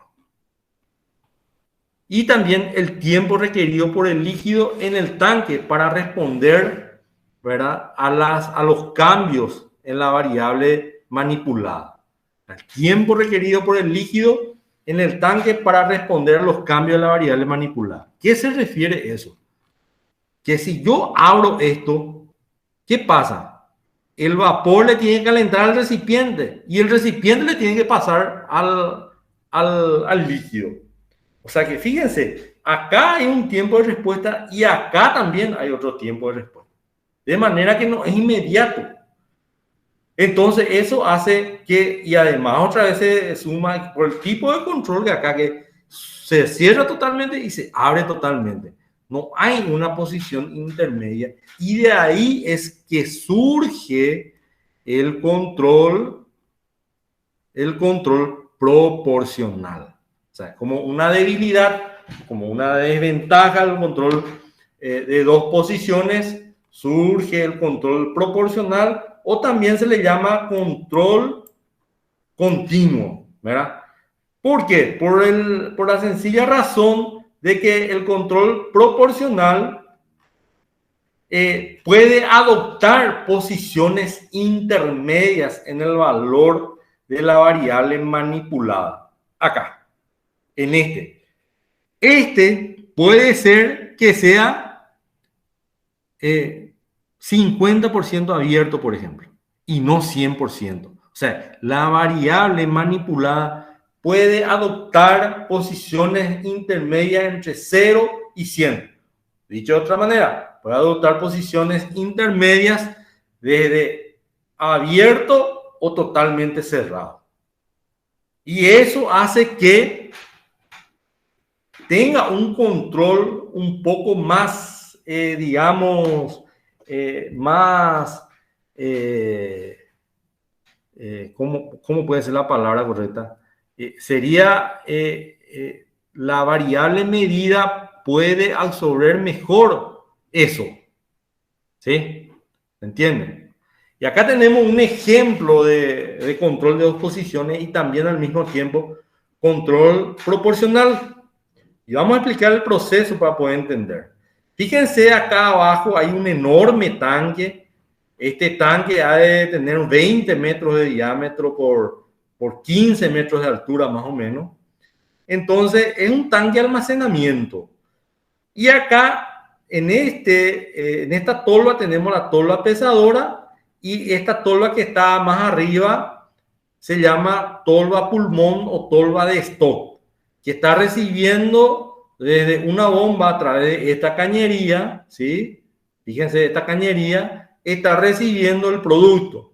Y también el tiempo requerido por el líquido en el tanque para responder, ¿verdad?, a los cambios en la variable manipulada. El tiempo requerido por el líquido en el tanque para responder a los cambios de la variable manipulada. ¿Qué se refiere eso? Que si yo abro esto, ¿qué pasa? El vapor le tiene que calentar al recipiente y el recipiente le tiene que pasar al líquido. O sea que fíjense, acá hay un tiempo de respuesta y acá también hay otro tiempo de respuesta. De manera que no es inmediato. Entonces eso hace que, y además otra vez se suma por el tipo de control que acá que se cierra totalmente y se abre totalmente. No hay una posición intermedia y de ahí es que surge el control proporcional. O sea, como una debilidad, como una desventaja del control de dos posiciones, surge el control proporcional o también se le llama control continuo, ¿verdad? ¿Por qué? Por la sencilla razón de que el control proporcional puede adoptar posiciones intermedias en el valor de la variable manipulada. Acá, en este puede ser que sea 50% abierto, por ejemplo, y no 100%. O sea, la variable manipulada puede adoptar posiciones intermedias entre 0 y 100. Dicho de otra manera, puede adoptar posiciones intermedias desde abierto o totalmente cerrado. Y eso hace que tenga un control un poco más, digamos, más, ¿cómo puede ser la palabra correcta? Sería la variable medida puede absorber mejor eso. ¿Sí? ¿Se entiende? Y acá tenemos un ejemplo de control de dos posiciones y también al mismo tiempo control proporcional. Y vamos a explicar el proceso para poder entender. Fíjense acá abajo hay un enorme tanque. Este tanque ha de tener 20 metros de diámetro por 15 metros de altura más o menos. Entonces es un tanque de almacenamiento. Y acá en esta tolva tenemos la tolva pesadora y esta tolva que está más arriba se llama tolva pulmón o tolva de stock, que está recibiendo desde una bomba a través de esta cañería, ¿sí? Fíjense, esta cañería está recibiendo el producto.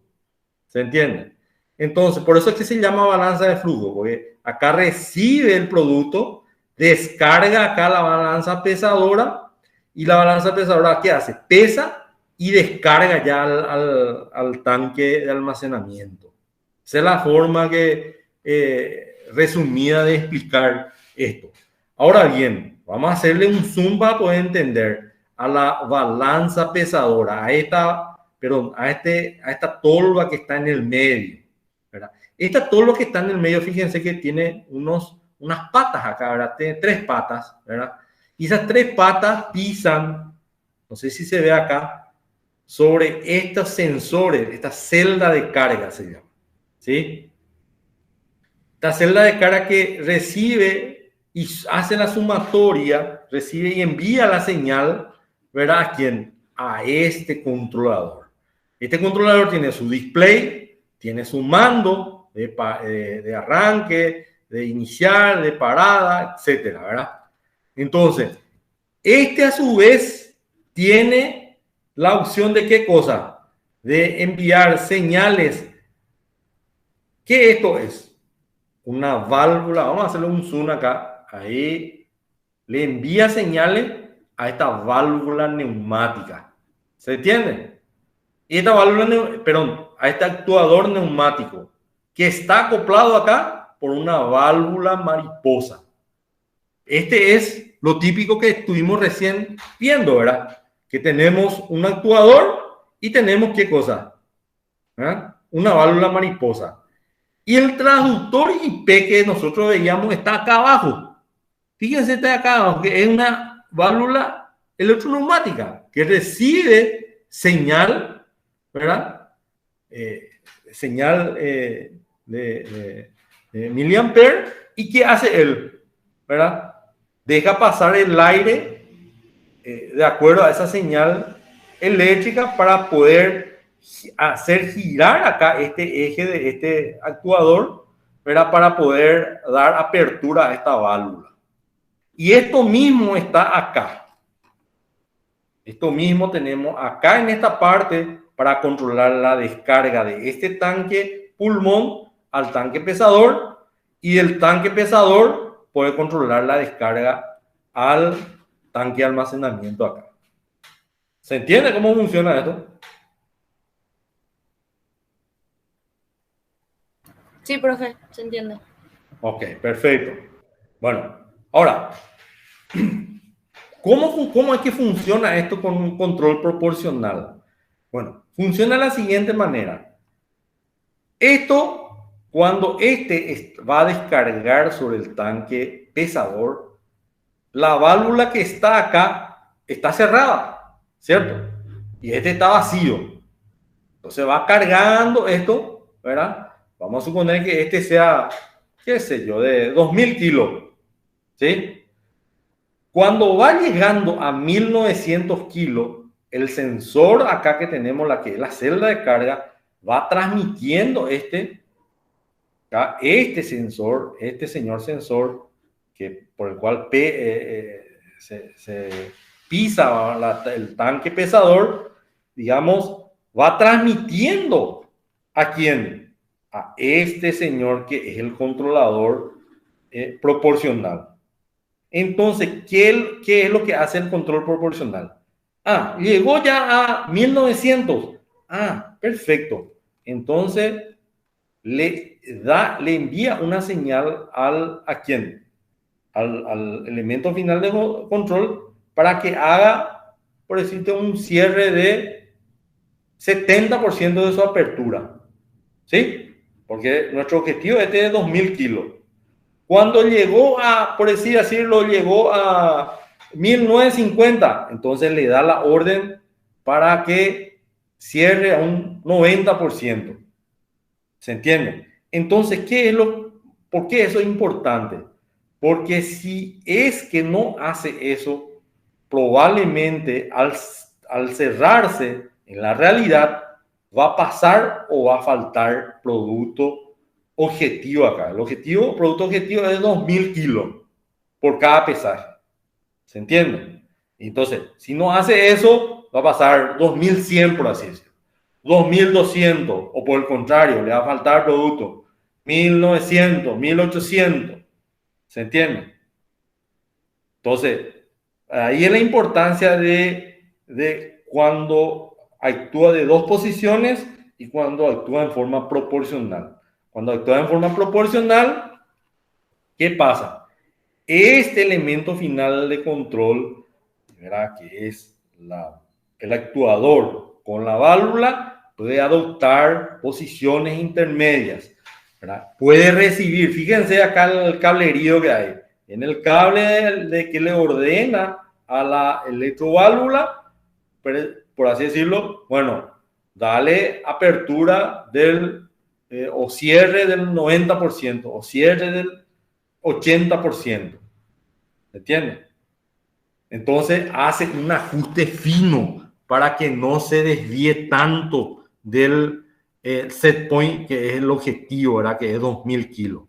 ¿Se entiende? Entonces, por eso es que se llama balanza de flujo, porque acá recibe el producto, descarga acá la balanza pesadora y la balanza pesadora, ¿qué hace? Pesa y descarga ya al tanque de almacenamiento. Esa es la forma resumida de explicar esto. Ahora bien, vamos a hacerle un zoom para poder entender a la balanza pesadora, a esta tolva que está en el medio, ¿verdad? Esta tolva que está en el medio, fíjense que tiene unas patas acá, ¿verdad? Tiene 3 patas, ¿verdad? Y esas 3 patas pisan, no sé si se ve acá, sobre estos sensores, esta celda de carga se llama, ¿sí? Esta celda de carga que recibe y hace la sumatoria, recibe y envía la señal, ¿verdad? ¿A quién? A este controlador. Este controlador tiene su display, tiene su mando de arranque, de inicial, de parada, etcétera, ¿verdad? Entonces, a su vez tiene la opción de ¿qué cosa? De enviar señales. ¿Qué esto es? Una válvula, vamos a hacerle un zoom acá, ahí le envía señales a esta válvula neumática. ¿Se entiende? Y esta válvula, perdón, a este actuador neumático que está acoplado acá por una válvula mariposa. Este es lo típico que estuvimos recién viendo, ¿verdad? Que tenemos un actuador y tenemos ¿qué cosa? ¿verdad? Una válvula mariposa. Y el transductor IP que nosotros veíamos está acá abajo. Fíjense, está acá abajo, que es una válvula electroneumática que recibe señal, ¿verdad? Señal de miliampere. ¿Y qué hace él? ¿Verdad? Deja pasar el aire de acuerdo a esa señal eléctrica para poder hacer girar acá este eje de este actuador, ¿verdad? Para poder dar apertura a esta válvula. Y esto mismo está acá. Esto mismo tenemos acá en esta parte para controlar la descarga de este tanque pulmón al tanque pesador, y del tanque pesador puede controlar la descarga al tanque de almacenamiento acá. ¿Se entiende cómo funciona esto? Sí, profe, se entiende. Ok, perfecto. Bueno, ahora, ¿cómo es que funciona esto con un control proporcional? Bueno, funciona de la siguiente manera. Esto, cuando va a descargar sobre el tanque pesador, la válvula que está acá está cerrada, ¿cierto? Y este está vacío. Entonces va cargando esto, ¿verdad? Vamos a suponer que este sea, qué sé yo, de 2000 kilos, ¿sí? Cuando va llegando a 1900 kilos, el sensor acá que tenemos, la que es la celda de carga, va transmitiendo este sensor, este señor sensor, por el cual se pisa el tanque pesador, digamos, va transmitiendo ¿a quién? A este señor que es el controlador proporcional. Entonces, ¿qué es lo que hace el control proporcional? Llegó ya a 1900. Perfecto. Entonces, le envía una señal ¿a quién? Al elemento final de control para que haga, por decirte, un cierre de 70% de su apertura. ¿Sí? Porque nuestro objetivo es de 2000 kilos. Cuando llegó por decirlo, llegó a 1950, entonces le da la orden para que cierre a un 90%. ¿Se entiende? Entonces, ¿por qué eso es importante? Porque si es que no hace eso, probablemente al cerrarse en la realidad, va a pasar o va a faltar producto objetivo acá. El producto objetivo es 2000 kilos por cada pesaje. ¿Se entiende? Entonces, si no hace eso, va a pasar 2100, por así decirlo. 2200, o por el contrario, le va a faltar producto. 1900, 1800. ¿Se entiende? Entonces, ahí es la importancia de cuando actúa de dos posiciones y cuando actúa en forma proporcional. Cuando actúa en forma proporcional, ¿qué pasa? Este elemento final de control, ¿verdad? Que es el actuador con la válvula, puede adoptar posiciones intermedias, ¿verdad? Puede recibir, fíjense acá el cablerío que hay. En el cable que le ordena a la electroválvula, por así decirlo, bueno, dale apertura o cierre del 90% o cierre del 80%. ¿Se entiende? Entonces hace un ajuste fino para que no se desvíe tanto del set point, que es el objetivo, ¿verdad? Que es 2000 kilos.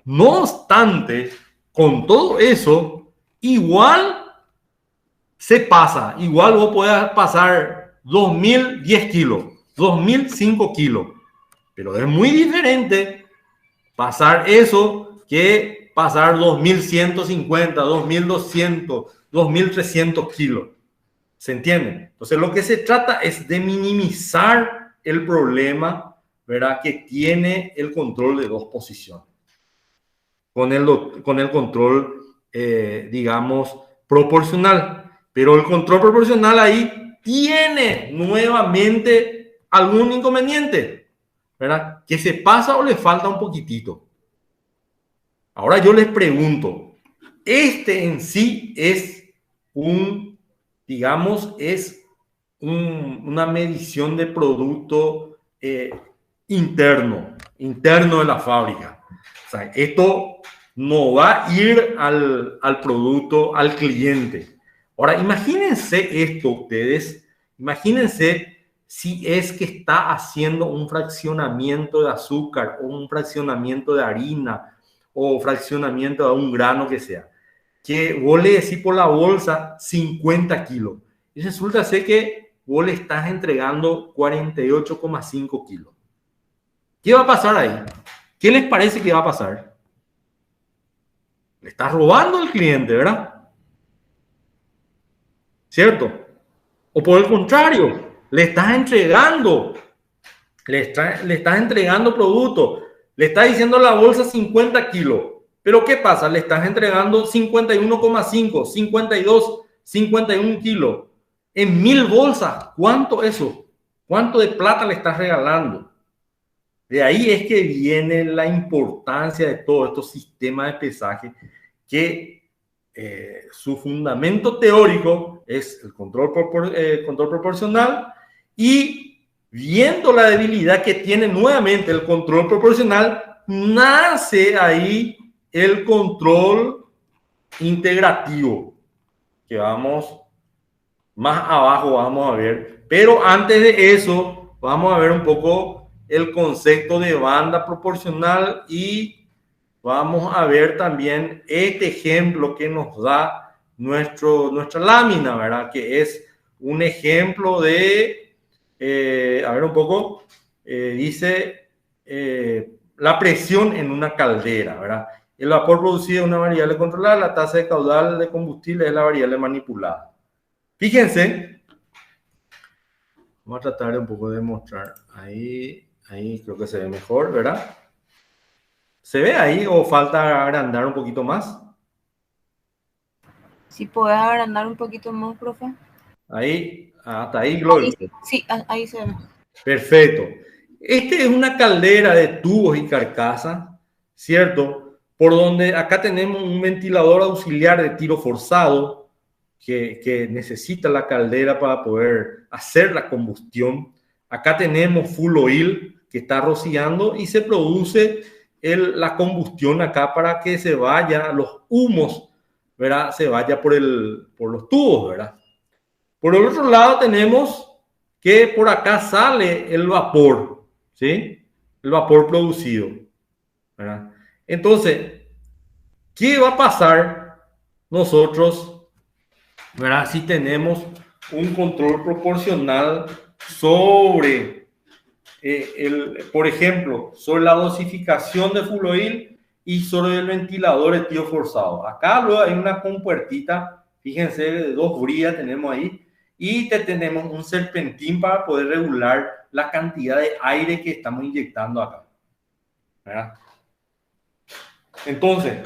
No obstante, con todo eso, igual se pasa. Igual vos podés pasar 2010 kilos, 2005 kilos. Pero es muy diferente pasar eso que pasar 2150, 2200, 2300 kilos. ¿Se entiende? Entonces lo que se trata es de minimizar el problema, ¿verdad? Que tiene el control de dos posiciones. Con el control, digamos, proporcional. Pero el control proporcional ahí tiene nuevamente algún inconveniente, ¿verdad? Que se pasa o le falta un poquitito. Ahora yo les pregunto, este en sí es digamos, es una medición de producto interno de la fábrica. O sea, esto no va a ir al producto, al cliente. Ahora, imagínense esto ustedes, imagínense si es que está haciendo un fraccionamiento de azúcar o un fraccionamiento de harina o fraccionamiento de un grano que sea, que vos le decís por la bolsa 50 kilos y resulta ser que vos le estás entregando 48,5 kilos. ¿Qué va a pasar ahí? ¿Qué les parece que va a pasar? Le estás robando al cliente, ¿verdad? ¿Cierto? O por el contrario, le estás entregando producto, le estás diciendo a la bolsa 50 kilos, pero ¿qué pasa? Le estás entregando 51,5, 52, 51 kilos en 1000 bolsas. ¿Cuánto eso? ¿Cuánto de plata le estás regalando? De ahí es que viene la importancia de todos estos sistemas de pesaje que su fundamento teórico es el control proporcional, y viendo la debilidad que tiene nuevamente el control proporcional, nace ahí el control integrativo, que vamos más abajo, vamos a ver. Pero antes de eso, vamos a ver un poco el concepto de banda proporcional y vamos a ver también este ejemplo que nos da nuestra lámina, ¿verdad? Que es un ejemplo de, a ver un poco, dice la presión en una caldera, ¿verdad? El vapor producido es una variable controlada, la tasa de caudal de combustible es la variable manipulada. Fíjense, vamos a tratar de un poco de mostrar, ahí creo que se ve mejor, ¿verdad? ¿Se ve ahí o falta agrandar un poquito más? Si puedes agrandar un poquito más, profe. Ahí, hasta ahí, Gloria. Sí, ahí se ve. Perfecto. Este es una caldera de tubos y carcasa, ¿cierto? Por donde acá tenemos un ventilador auxiliar de tiro forzado que necesita la caldera para poder hacer la combustión. Acá tenemos full oil que está rociando y se produce la combustión acá para que se vaya, los humos, ¿verdad? Se vaya por los tubos, ¿verdad? Por el otro lado tenemos que por acá sale el vapor, ¿sí? El vapor producido, ¿verdad? Entonces, ¿qué va a pasar nosotros, ¿verdad? Si tenemos un control proporcional sobre, por ejemplo, sobre la dosificación de full oil y sobre el ventilador de tiro forzado. Acá luego hay una compuertita, fíjense, de 2 brillas tenemos ahí, y tenemos un serpentín para poder regular la cantidad de aire que estamos inyectando acá, ¿verdad? Entonces,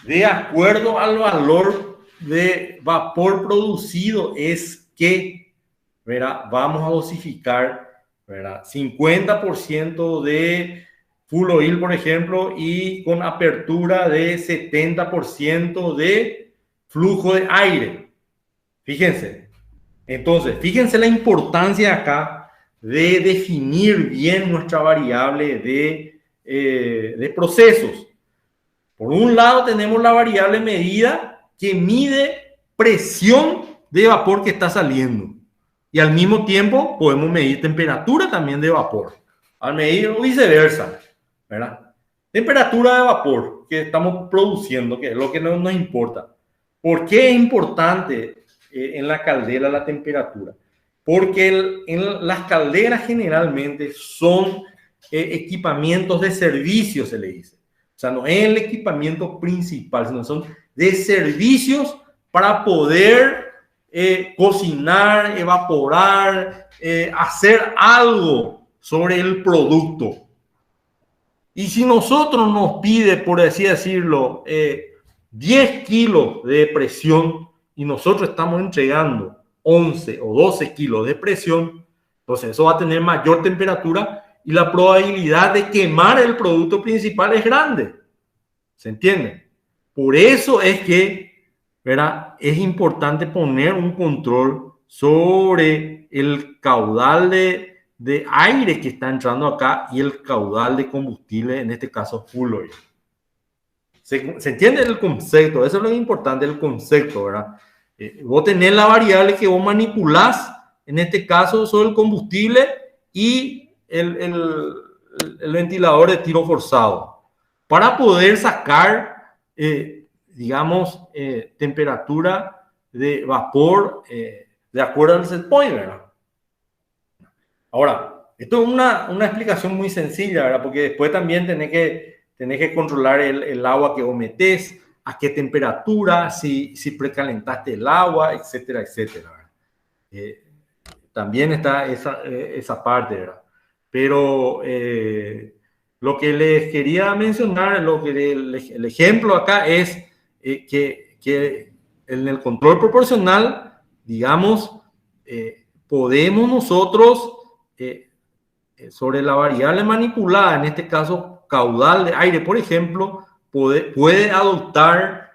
de acuerdo al valor de vapor producido es que, ¿verdad? Vamos a dosificar, ¿verdad? 50% de full oil, por ejemplo, y con apertura de 70% de flujo de aire. Fíjense. Entonces, fíjense la importancia acá de definir bien nuestra variable de procesos. Por un lado tenemos la variable medida que mide presión de vapor que está saliendo. Y al mismo tiempo podemos medir temperatura también de vapor. Al medir o viceversa, ¿verdad? Temperatura de vapor que estamos produciendo, que es lo que nos importa. ¿Por qué es importante en la caldera la temperatura? Porque en las calderas generalmente son equipamientos de servicio, se le dice. O sea, no es el equipamiento principal, sino son de servicios para poder cocinar, evaporar, hacer algo sobre el producto. Y si nosotros nos pide, por así decirlo, 10 kilos de presión y nosotros estamos entregando 11 o 12 kilos de presión, Entonces, eso va a tener mayor temperatura y la probabilidad de quemar el producto principal es grande. ¿Se entiende? Por eso es que, ¿verdad?, es importante poner un control sobre el caudal de aire que está entrando acá y el caudal de combustible, en este caso fuel oil. ¿Se entiende el concepto? Eso es lo importante, el concepto, ¿verdad? Vos tenés la variable que vos manipulás, en este caso sobre el combustible y el ventilador de tiro forzado, para poder sacar, digamos, temperatura de vapor de acuerdo al set point, ¿verdad? Ahora, esto es una explicación muy sencilla, ¿verdad? Porque después también tenés que controlar el agua que vos metés, a qué temperatura, si precalentaste el agua, etcétera, etcétera, ¿verdad? También está esa parte, ¿verdad? Pero lo que les quería mencionar, el ejemplo acá es que en el control proporcional, digamos, podemos nosotros, sobre la variable manipulada, en este caso caudal de aire, por ejemplo, puede adoptar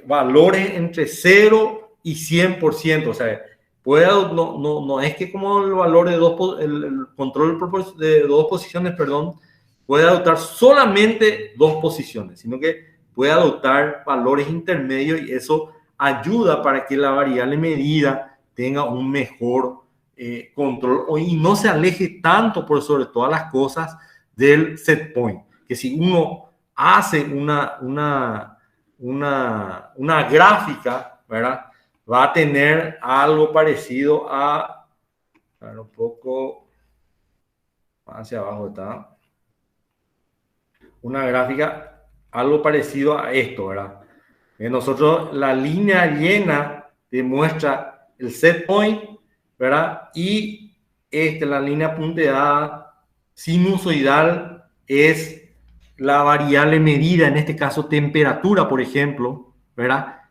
valores entre 0 y 100%, o sea, no es que como el valor de el control de dos posiciones, perdón, puede adoptar solamente dos posiciones, sino que puede adoptar valores intermedios y eso ayuda para que la variable medida tenga un mejor control y no se aleje tanto por sobre todas las cosas del set point. Que si uno hace una gráfica, ¿verdad?, va a tener algo parecido a un poco hacia abajo está una gráfica, algo parecido a esto, ¿verdad? Nosotros, la línea llena demuestra el set point, ¿verdad? Y la línea punteada sinusoidal es la variable medida, en este caso temperatura, por ejemplo, ¿verdad?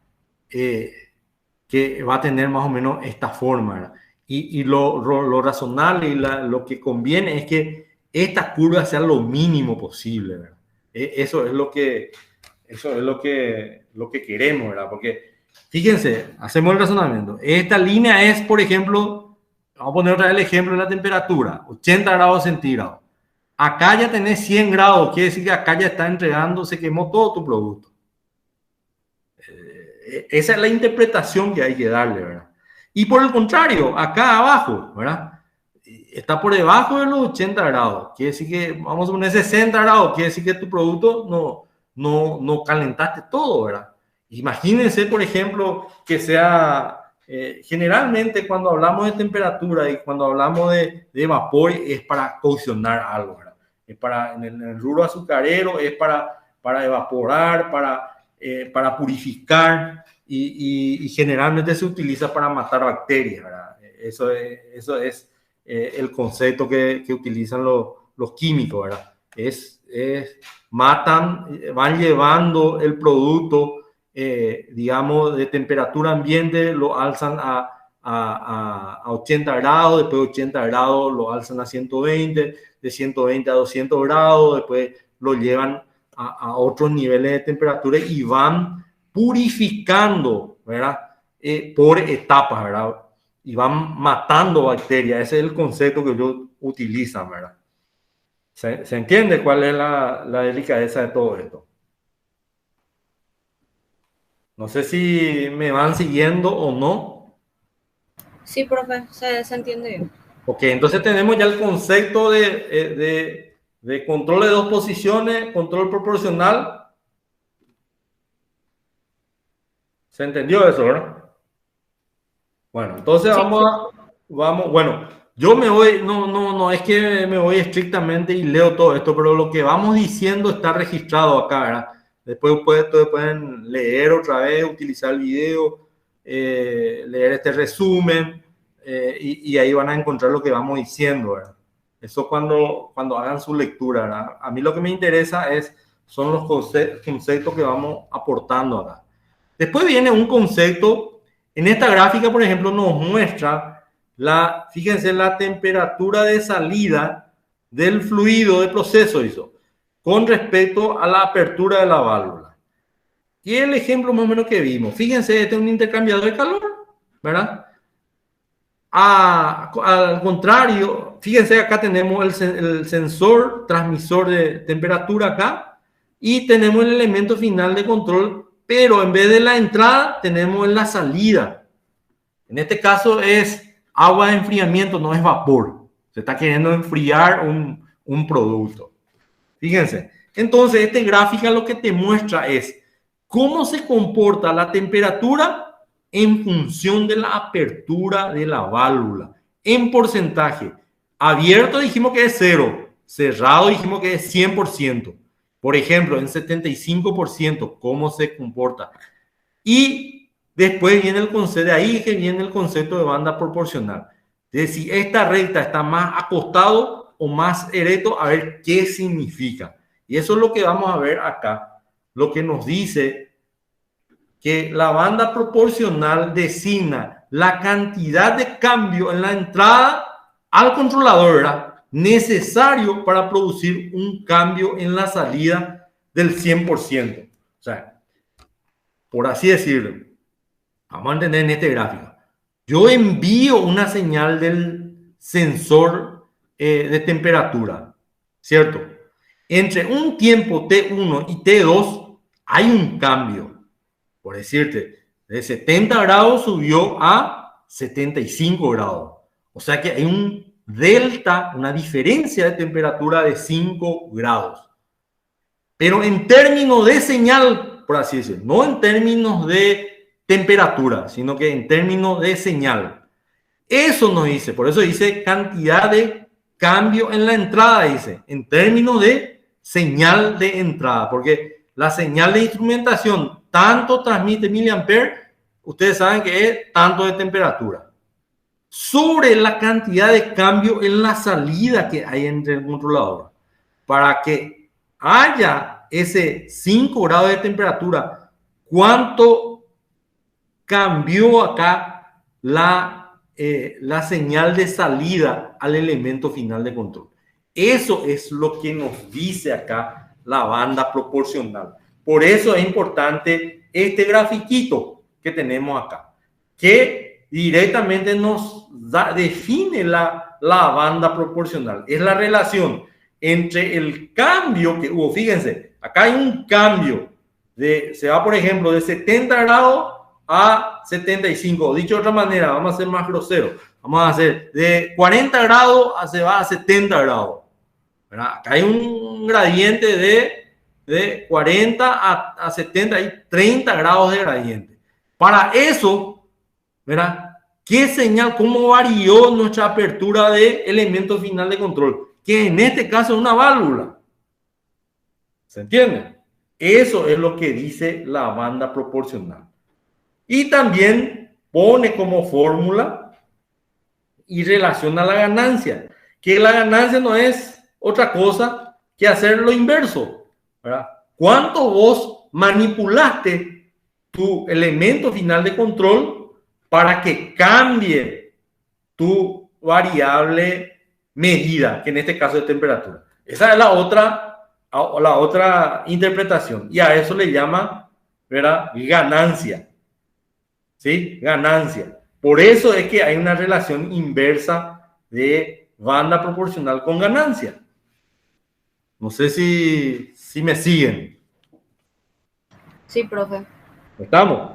Que va a tener más o menos esta forma, ¿verdad? Y lo razonable y lo que conviene es que esta curva sea lo mínimo posible, ¿verdad? Eso es lo que queremos, ¿verdad? Porque fíjense, hacemos el razonamiento. Esta línea es, por ejemplo, vamos a poner otra vez el ejemplo de la temperatura, 80 grados centígrados. Acá ya tenés 100 grados, quiere decir que acá ya está entregando, se quemó todo tu producto. Esa es la interpretación que hay que darle, ¿verdad? Y por el contrario, acá abajo, ¿verdad?, está por debajo de los 80 grados. Quiere decir que, vamos a poner 60 grados, quiere decir que tu producto no calentaste todo, ¿verdad? Imagínense, por ejemplo, que sea, generalmente cuando hablamos de temperatura y cuando hablamos de vapor es para coccionar algo, ¿verdad? Es para, en el rubro azucarero es para evaporar, para purificar y generalmente se utiliza para matar bacterias, ¿verdad? Eso es el concepto que utilizan los químicos, ¿verdad? Matan, van llevando el producto, digamos, de temperatura ambiente, lo alzan a 80 grados, después de 80 grados lo alzan a 120, de 120 a 200 grados, después lo llevan a otros niveles de temperatura y van purificando, ¿verdad? Por etapas, ¿verdad? Y van matando bacterias. Ese es el concepto que ellos utilizan, ¿verdad? ¿Se entiende cuál es la delicadeza de todo esto? No sé si me van siguiendo o no. Sí, profe, se entiende bien. Ok, entonces tenemos ya el concepto de control de dos posiciones, control proporcional. ¿Se entendió eso, verdad? Bueno, entonces Sí. bueno, yo me voy, no es que me voy estrictamente y leo todo esto, pero lo que vamos diciendo está registrado acá, ¿verdad? Después pueden leer otra vez, utilizar el video, leer este resumen, y ahí van a encontrar lo que vamos diciendo, ¿verdad? Eso cuando hagan su lectura, ¿verdad? A mí lo que me interesa son los conceptos que vamos aportando acá. Después viene un concepto. En esta gráfica, por ejemplo, nos muestra fíjense, la temperatura de salida del fluido de proceso hizo con respecto a la apertura de la válvula. Y el ejemplo más o menos que vimos, fíjense, este es un intercambiador de calor, ¿verdad? Al contrario, fíjense, acá tenemos el sensor transmisor de temperatura acá y tenemos el elemento final de control, pero en vez de la entrada tenemos en la salida. En este caso es agua de enfriamiento, no es vapor. Se está queriendo enfriar un producto. Fíjense. Entonces, este gráfico lo que te muestra es cómo se comporta la temperatura en función de la apertura de la válvula. En porcentaje. Abierto dijimos que es 0. Cerrado dijimos que es 100%. Por ejemplo, en 75%, ¿cómo se comporta? Y después viene el concepto, de ahí que viene el concepto de banda proporcional. Es decir, esta recta está más acostado o más erecto, a ver qué significa. Y eso es lo que vamos a ver acá. Lo que nos dice que la banda proporcional designa la cantidad de cambio en la entrada al controlador, ¿verdad?, necesario para producir un cambio en la salida del 100%. O sea, por así decirlo, vamos a entender en este gráfico. Yo envío una señal del sensor de temperatura, ¿cierto? Entre un tiempo T1 y T2 hay un cambio. Por decirte, de 70 grados subió a 75 grados. O sea que hay un delta, una diferencia de temperatura de 5 grados. Pero en términos de señal, por así decirlo, no en términos de temperatura, sino que en términos de señal. Eso nos dice, por eso dice cantidad de cambio en la entrada, dice, en términos de señal de entrada, porque la señal de instrumentación tanto transmite miliamperes, ustedes saben que es tanto de temperatura, sobre la cantidad de cambio en la salida que hay entre el controlador. Para que haya ese 5 grados de temperatura, ¿cuánto cambió acá la señal de salida al elemento final de control? Eso es lo que nos dice acá la banda proporcional. Por eso es importante este grafiquito que tenemos acá, que directamente nos define la banda proporcional. Es la relación entre el cambio que hubo. Fíjense, acá hay un cambio. Se va, por ejemplo, de 70 grados a 75. Dicho de otra manera, vamos a ser más groseros. Vamos a hacer de 40 grados se va a 70 grados. ¿Verdad? Acá hay un gradiente de 40 a 70, hay 30 grados de gradiente. Para eso, ¿verdad?, ¿qué señal, cómo varió nuestra apertura de elemento final de control? Que en este caso es una válvula. ¿Se entiende? Eso es lo que dice la banda proporcional. Y también pone como fórmula y relaciona la ganancia. Que la ganancia no es otra cosa que hacer lo inverso, ¿verdad? ¿Cuánto vos manipulaste tu elemento final de control para que cambie tu variable medida, que en este caso es temperatura? Esa es la otra interpretación. Y a eso le llama, ¿verdad?, ganancia. ¿Sí? Ganancia. Por eso es que hay una relación inversa de banda proporcional con ganancia. No sé si me siguen. Sí, profe. ¿Estamos?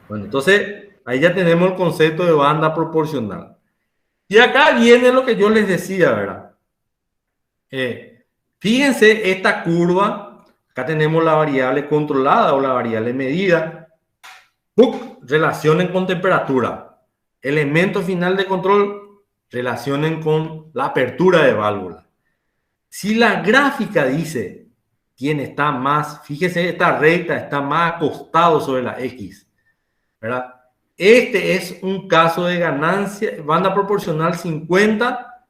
Bueno, entonces ahí ya tenemos el concepto de banda proporcional. Y acá viene lo que yo les decía, ¿verdad? Fíjense esta curva. Acá tenemos la variable controlada o la variable medida. Relacionen con temperatura. Elemento final de control, relacionen con la apertura de válvula. Si la gráfica dice, está más, fíjese, esta recta está más acostado sobre la X, ¿verdad? Este es un caso de ganancia, banda proporcional 50,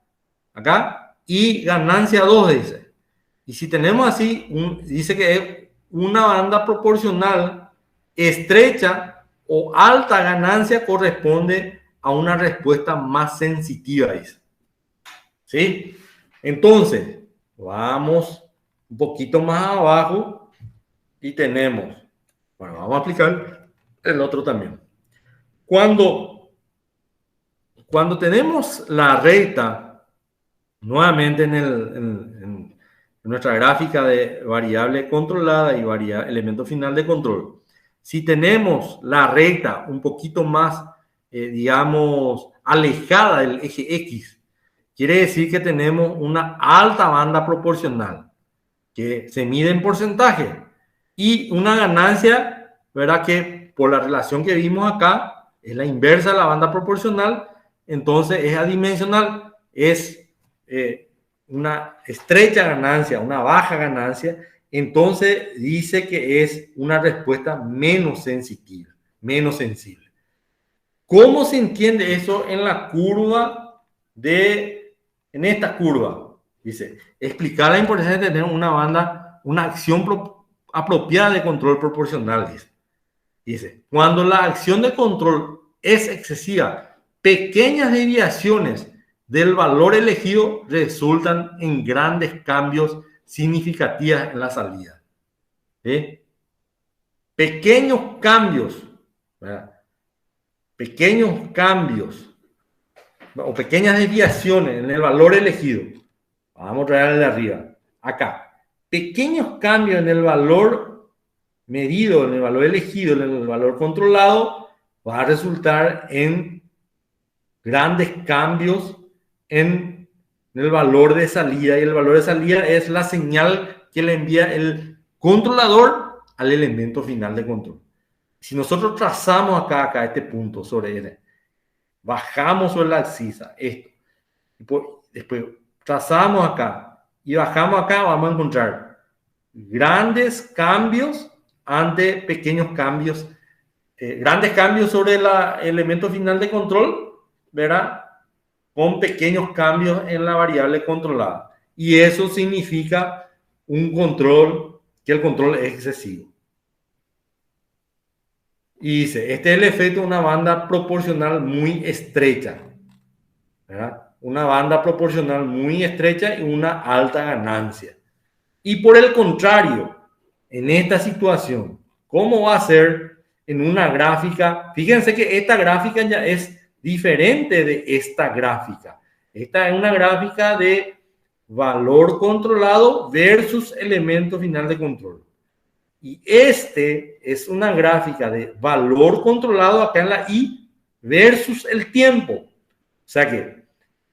acá, y ganancia 2, dice. Y si tenemos así, dice que es una banda proporcional estrecha o alta ganancia corresponde a una respuesta más sensitiva, dice. ¿Sí? Entonces, vamos un poquito más abajo y tenemos, bueno, vamos a aplicar el otro también. Cuando tenemos la recta, nuevamente en nuestra gráfica de variable controlada y elemento final de control, si tenemos la recta un poquito más, digamos, alejada del eje X, quiere decir que tenemos una alta banda proporcional que se mide en porcentaje y una ganancia, ¿verdad? Que por la relación que vimos acá es la inversa de la banda proporcional, entonces es adimensional, es una estrecha ganancia, una baja ganancia, entonces dice que es una respuesta menos sensitiva, menos sensible. ¿Cómo se entiende eso en la curva en esta curva? Dice, explicar la importancia de tener una banda, una acción apropiada de control proporcional. Dice, cuando la acción de control es excesiva, pequeñas desviaciones del valor elegido resultan en grandes cambios significativos en la salida. ¿Sí? Pequeños cambios, ¿verdad? Pequeños cambios o pequeñas desviaciones en el valor elegido. Vamos a traer de arriba. Acá. Pequeños cambios en el valor medido, en el valor elegido, en el valor controlado, va a resultar en grandes cambios en el valor de salida. Y el valor de salida es la señal que le envía el controlador al elemento final de control. Si nosotros trazamos acá este punto sobre N, bajamos sobre la abscisa, esto, después trazamos acá y bajamos acá, vamos a encontrar grandes cambios ante pequeños cambios, grandes cambios sobre el elemento final de control, ¿verdad? Con pequeños cambios en la variable controlada. Y eso significa un control, que el control es excesivo. Y dice, este es el efecto de una banda proporcional muy estrecha, ¿verdad? Una banda proporcional muy estrecha y una alta ganancia. Y por el contrario, en esta situación, ¿cómo va a ser en una gráfica? Fíjense que esta gráfica ya es diferente de esta gráfica. Esta es una gráfica de valor controlado versus elemento final de control. Y este es una gráfica de valor controlado acá en la Y versus el tiempo. O sea que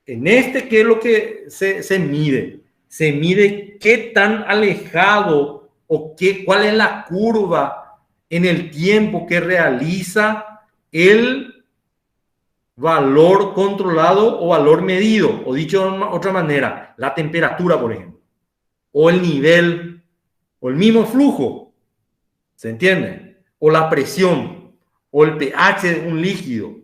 en este, ¿qué es lo que se mide? Se mide qué tan alejado o cuál es la curva en el tiempo que realiza el valor controlado o valor medido. O dicho de otra manera, la temperatura, por ejemplo. O el nivel, o el mismo flujo. ¿Se entiende? O la presión, o el pH de un líquido.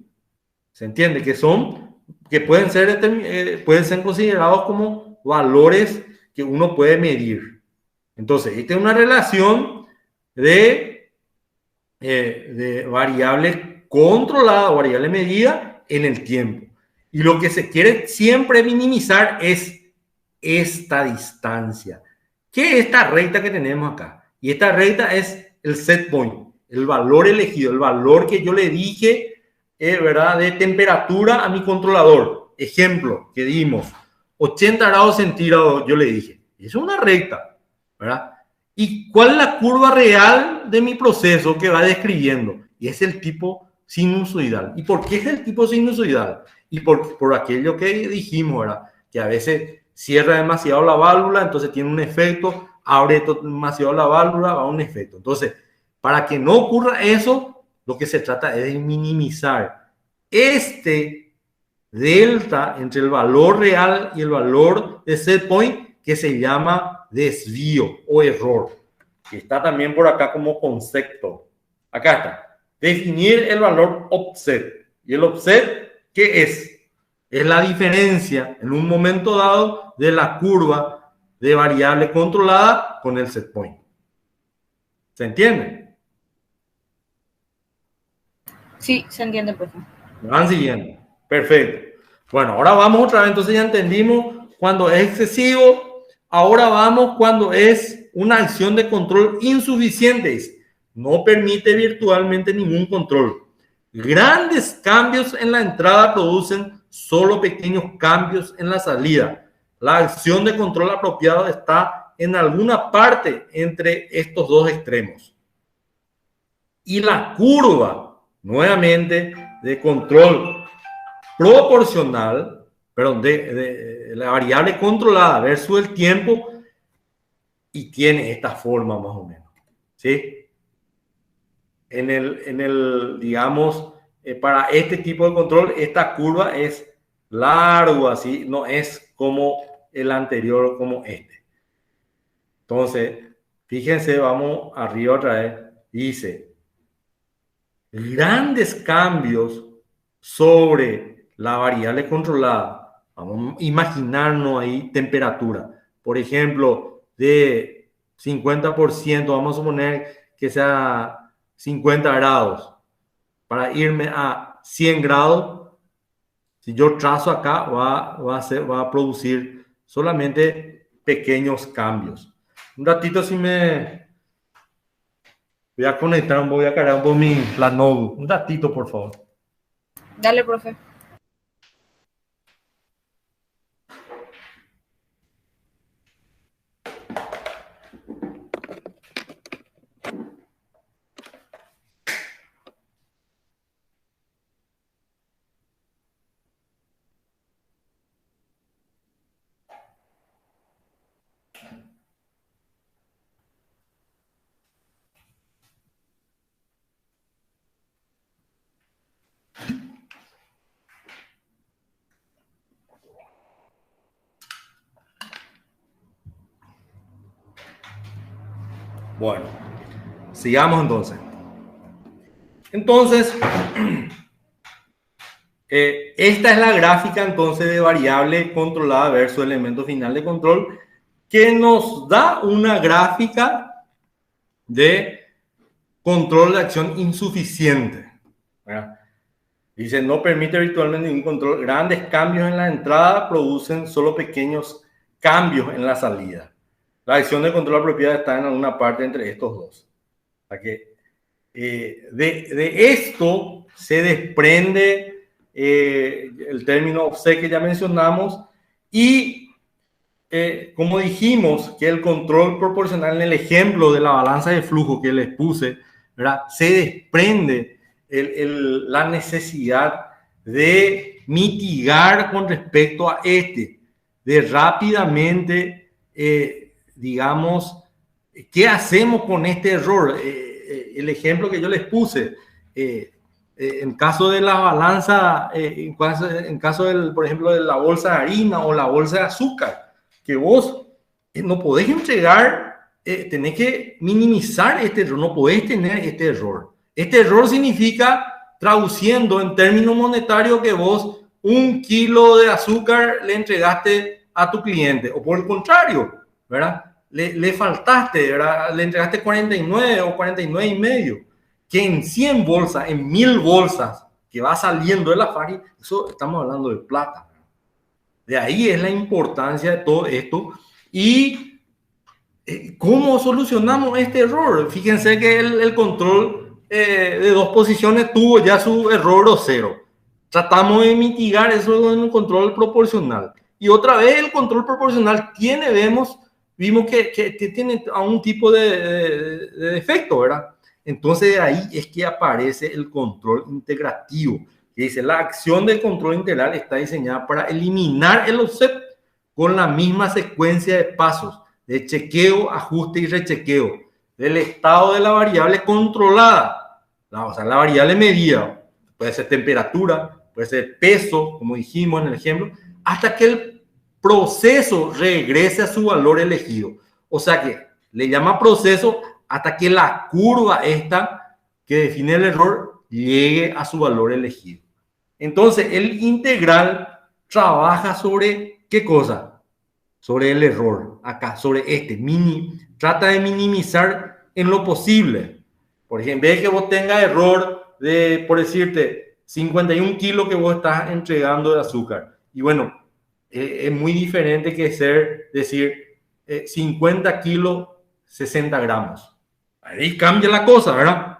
¿Se entiende? Que pueden ser considerados como valores que uno puede medir. Entonces, esta es una relación de variable controlada o variable medida en el tiempo. Y lo que se quiere siempre minimizar es esta distancia. ¿Qué es esta recta que tenemos acá? Y esta recta es el set point, el valor elegido, el valor que yo le dije, ¿verdad? De temperatura a mi controlador. Ejemplo que dimos, 80 grados centígrados, yo le dije. Es una recta, ¿verdad? ¿Y cuál es la curva real de mi proceso que va describiendo? Y es el tipo sinusoidal. ¿Y por qué es el tipo sinusoidal? Y por aquello que dijimos, ¿verdad? Que a veces cierra demasiado la válvula, entonces tiene un efecto, abre demasiado la válvula, va a un efecto. Entonces, para que no ocurra eso, lo que se trata es de minimizar este delta entre el valor real y el valor de set point, que se llama desvío o error, que está también por acá como concepto. Acá está. Definir el valor offset. ¿Y el offset qué es? Es la diferencia en un momento dado de la curva de variable controlada con el set point. ¿Se entiende? Sí, se entiende, profe. ¿Me van siguiendo? Perfecto. Bueno, ahora vamos otra vez. Entonces ya entendimos cuando es excesivo. Ahora vamos cuando es una acción de control insuficiente. No permite virtualmente ningún control. Grandes cambios en la entrada producen solo pequeños cambios en la salida. La acción de control apropiado está en alguna parte entre estos dos extremos. Y la curva, nuevamente, de control proporcional, perdón, de la variable controlada versus el tiempo, y tiene esta forma más o menos, ¿sí? Digamos, para este tipo de control, esta curva es largo, así, no es como el anterior, como este. Entonces, fíjense, vamos arriba otra vez, dice, grandes cambios sobre la variable controlada. Vamos a imaginarnos ahí temperatura. Por ejemplo, de 50%, vamos a suponer que sea 50 grados. Para irme a 100 grados, si yo trazo acá, va a producir solamente pequeños cambios. Un ratito si me... Voy a conectar, voy a cargar un poco la notebook. Un ratito, por favor. Dale, profe. Bueno, sigamos entonces. Entonces, esta es la gráfica entonces de variable controlada versus elemento final de control, que nos da una gráfica de control de acción insuficiente. ¿Verdad? Dice, no permite virtualmente ningún control. Grandes cambios en la entrada producen solo pequeños cambios en la salida. La acción de control apropiada está en alguna parte entre estos dos. O sea que de esto se desprende el término offset que ya mencionamos y como dijimos que el control proporcional en el ejemplo de la balanza de flujo que les puse, ¿verdad? Se desprende la necesidad de mitigar con respecto a de rápidamente, digamos, ¿qué hacemos con este error? El ejemplo que yo les puse, en caso de la balanza, en caso del, por ejemplo, de la bolsa de harina o la bolsa de azúcar, que vos no podés entregar, tenés que minimizar este error, no podés tener este error. Este error significa, traduciendo en términos monetarios, que vos 1 kilo de azúcar le entregaste a tu cliente, o por el contrario, ¿verdad? Le faltaste, ¿verdad? Le entregaste 49 o 49 y medio, que en 100 bolsas, en 1000 bolsas que va saliendo de la fábrica, eso estamos hablando de plata. De ahí es la importancia de todo esto. Y ¿cómo solucionamos este error? Fíjense que el control de dos posiciones tuvo ya su error o cero. Tratamos de mitigar eso con un control proporcional. Y otra vez el control proporcional vimos que tiene un tipo de defecto, ¿verdad? Entonces de ahí es que aparece el control integrativo, que dice, la acción del control integral está diseñada para eliminar el offset con la misma secuencia de pasos de chequeo, ajuste y rechequeo del estado de la variable controlada, o sea, la variable medida, puede ser temperatura, puede ser peso, como dijimos en el ejemplo, hasta que el proceso regrese a su valor elegido. O sea que le llama proceso hasta que la curva esta que define el error llegue a su valor elegido. Entonces, el integral trabaja sobre ¿qué cosa? Sobre el error, acá, sobre trata de minimizar en lo posible. Por ejemplo, en vez de que vos tengas error de, por decirte, 51 kilos que vos estás entregando de azúcar. Y bueno, es muy diferente que decir 50 kilos, 60 gramos. Ahí cambia la cosa, ¿verdad?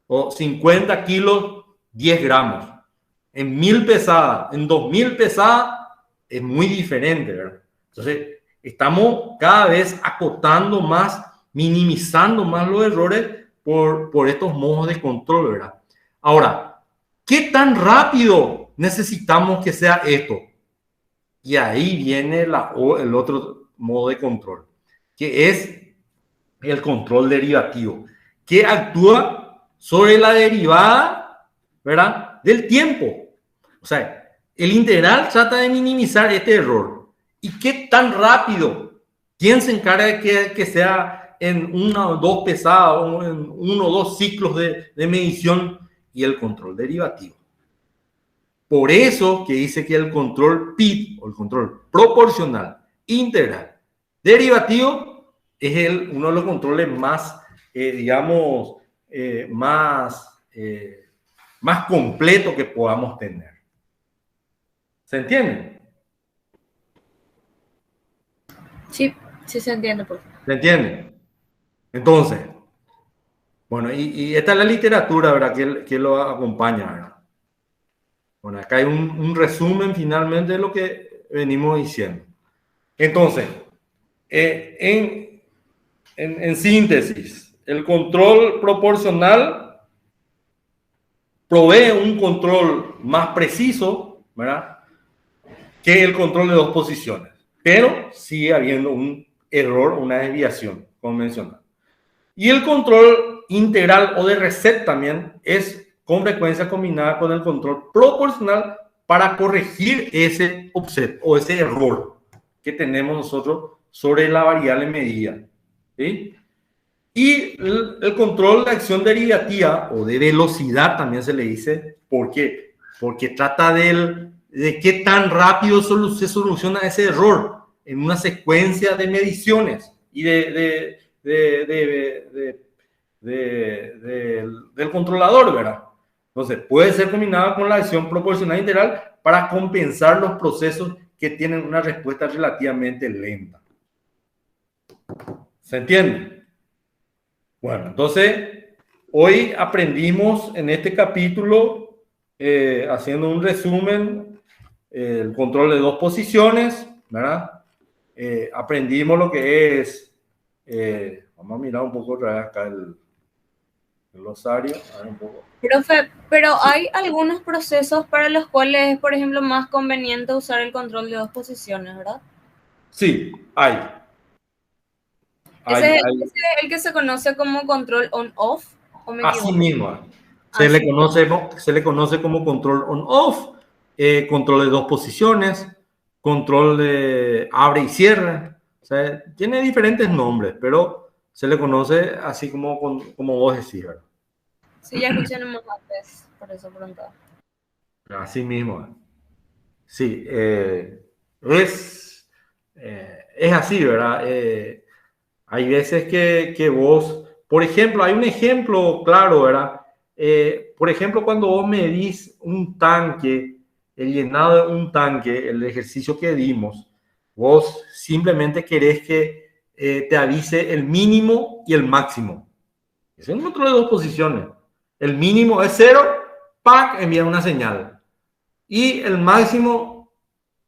O 50 kilos, 10 gramos. En 1000 pesadas, en 2000 pesadas, es muy diferente, ¿verdad? Entonces, estamos cada vez acotando más, minimizando más los errores por estos modos de control, ¿verdad? Ahora, ¿qué tan rápido necesitamos que sea esto? Y ahí viene el otro modo de control, que es el control derivativo, que actúa sobre la derivada, ¿verdad?, del tiempo. O sea, el integral trata de minimizar este error. ¿Y qué tan rápido? ¿Quién se encarga de que sea en una o dos pesadas o en uno o dos ciclos de medición? Y el control derivativo. Por eso que dice que el control PID, o el control proporcional, integral, derivativo, es uno de los controles más, digamos, más completo que podamos tener. ¿Se entiende? Sí, sí se entiende, por favor. ¿Se entiende? Entonces, bueno, y esta es la literatura, ¿verdad?, que lo acompaña, ¿verdad? Bueno, acá hay un resumen finalmente de lo que venimos diciendo. Entonces, en síntesis, el control proporcional provee un control más preciso, ¿verdad?, que el control de dos posiciones, pero sigue habiendo un error, una desviación convencional. Y el control integral o de reset también es con frecuencia combinada con el control proporcional para corregir ese offset o ese error que tenemos nosotros sobre la variable medida, ¿sí? Y el control de acción derivativa o de velocidad también se le dice. ¿Por qué? Porque trata de qué tan rápido se soluciona ese error en una secuencia de mediciones y del controlador, ¿verdad? Entonces, puede ser combinada con la acción proporcional integral para compensar los procesos que tienen una respuesta relativamente lenta. ¿Se entiende? Bueno, entonces, hoy aprendimos en este capítulo, haciendo un resumen, el control de dos posiciones, ¿verdad? Aprendimos lo que es, vamos a mirar un poco otra vez acá el glosario. A ver un poco. Profe, pero hay algunos procesos para los cuales es, por ejemplo, más conveniente usar el control de dos posiciones, ¿verdad? Sí, hay. Ese es el que se conoce como control on-off, ¿o me equivoco? Así mismo. Se le conoce como control on-off, control de dos posiciones, control de abre y cierre. O sea, tiene diferentes nombres, pero se le conoce así como vos decís, ¿verdad? Sí, ya escuché nomás antes, por eso preguntaba. Así mismo. Sí, es así, ¿verdad? Hay veces que vos, por ejemplo, hay un ejemplo claro, ¿verdad? Por ejemplo, cuando vos medís un tanque, el llenado de un tanque, el ejercicio que dimos, vos simplemente querés que te avise el mínimo y el máximo. Es un control de dos posiciones. El mínimo es 0, ¡pac!, envía una señal. Y el máximo,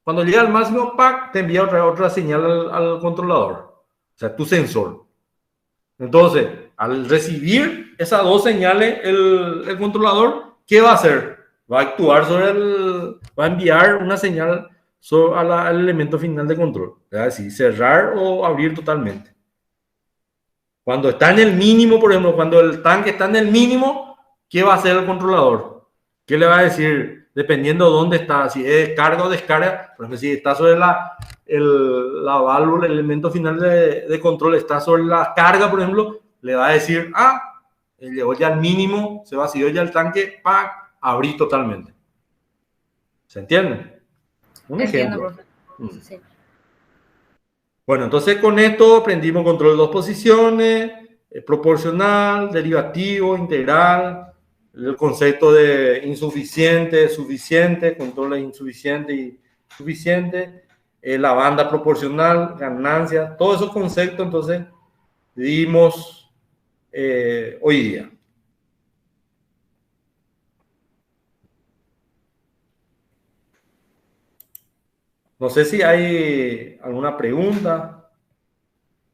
cuando llega al máximo, ¡pac!, te envía otra señal al controlador. O sea, tu sensor. Entonces, al recibir esas dos señales, el controlador, ¿qué va a hacer? Va a actuar va a enviar una señal al elemento final de control. Es decir, cerrar o abrir totalmente. Cuando está en el mínimo, por ejemplo, cuando el tanque está en el mínimo, ¿qué va a hacer el controlador? ¿Qué le va a decir? Dependiendo de dónde está, si es carga o descarga. Por ejemplo, si está sobre la válvula, el elemento final de control está sobre la carga, por ejemplo, le va a decir, llegó ya al mínimo, se vació ya el tanque, ¡pac!, abrí totalmente. ¿Se entiende? Un ejemplo. Profe. Sí. Bueno, entonces con esto aprendimos control de dos posiciones, proporcional, derivativo, integral, el concepto de insuficiente, suficiente, control insuficiente y suficiente, la banda proporcional, ganancia, todos esos conceptos, entonces, dimos hoy día. No sé si hay alguna pregunta.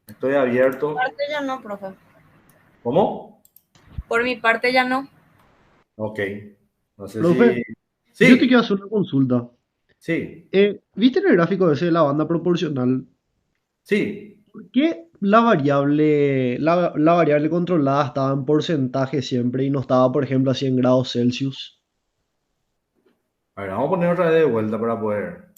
Estoy abierto. Por mi parte ya no, profe. ¿Cómo? Por mi parte ya no. Ok. No sé Profe, si... yo te Sí, quiero hacer una consulta. sí, ¿Viste en el gráfico ese de la banda proporcional? sí. ¿Por qué la variable controlada estaba en porcentaje siempre y no estaba, por ejemplo, a 100 grados Celsius? A ver, vamos a poner otra vez de vuelta para poder...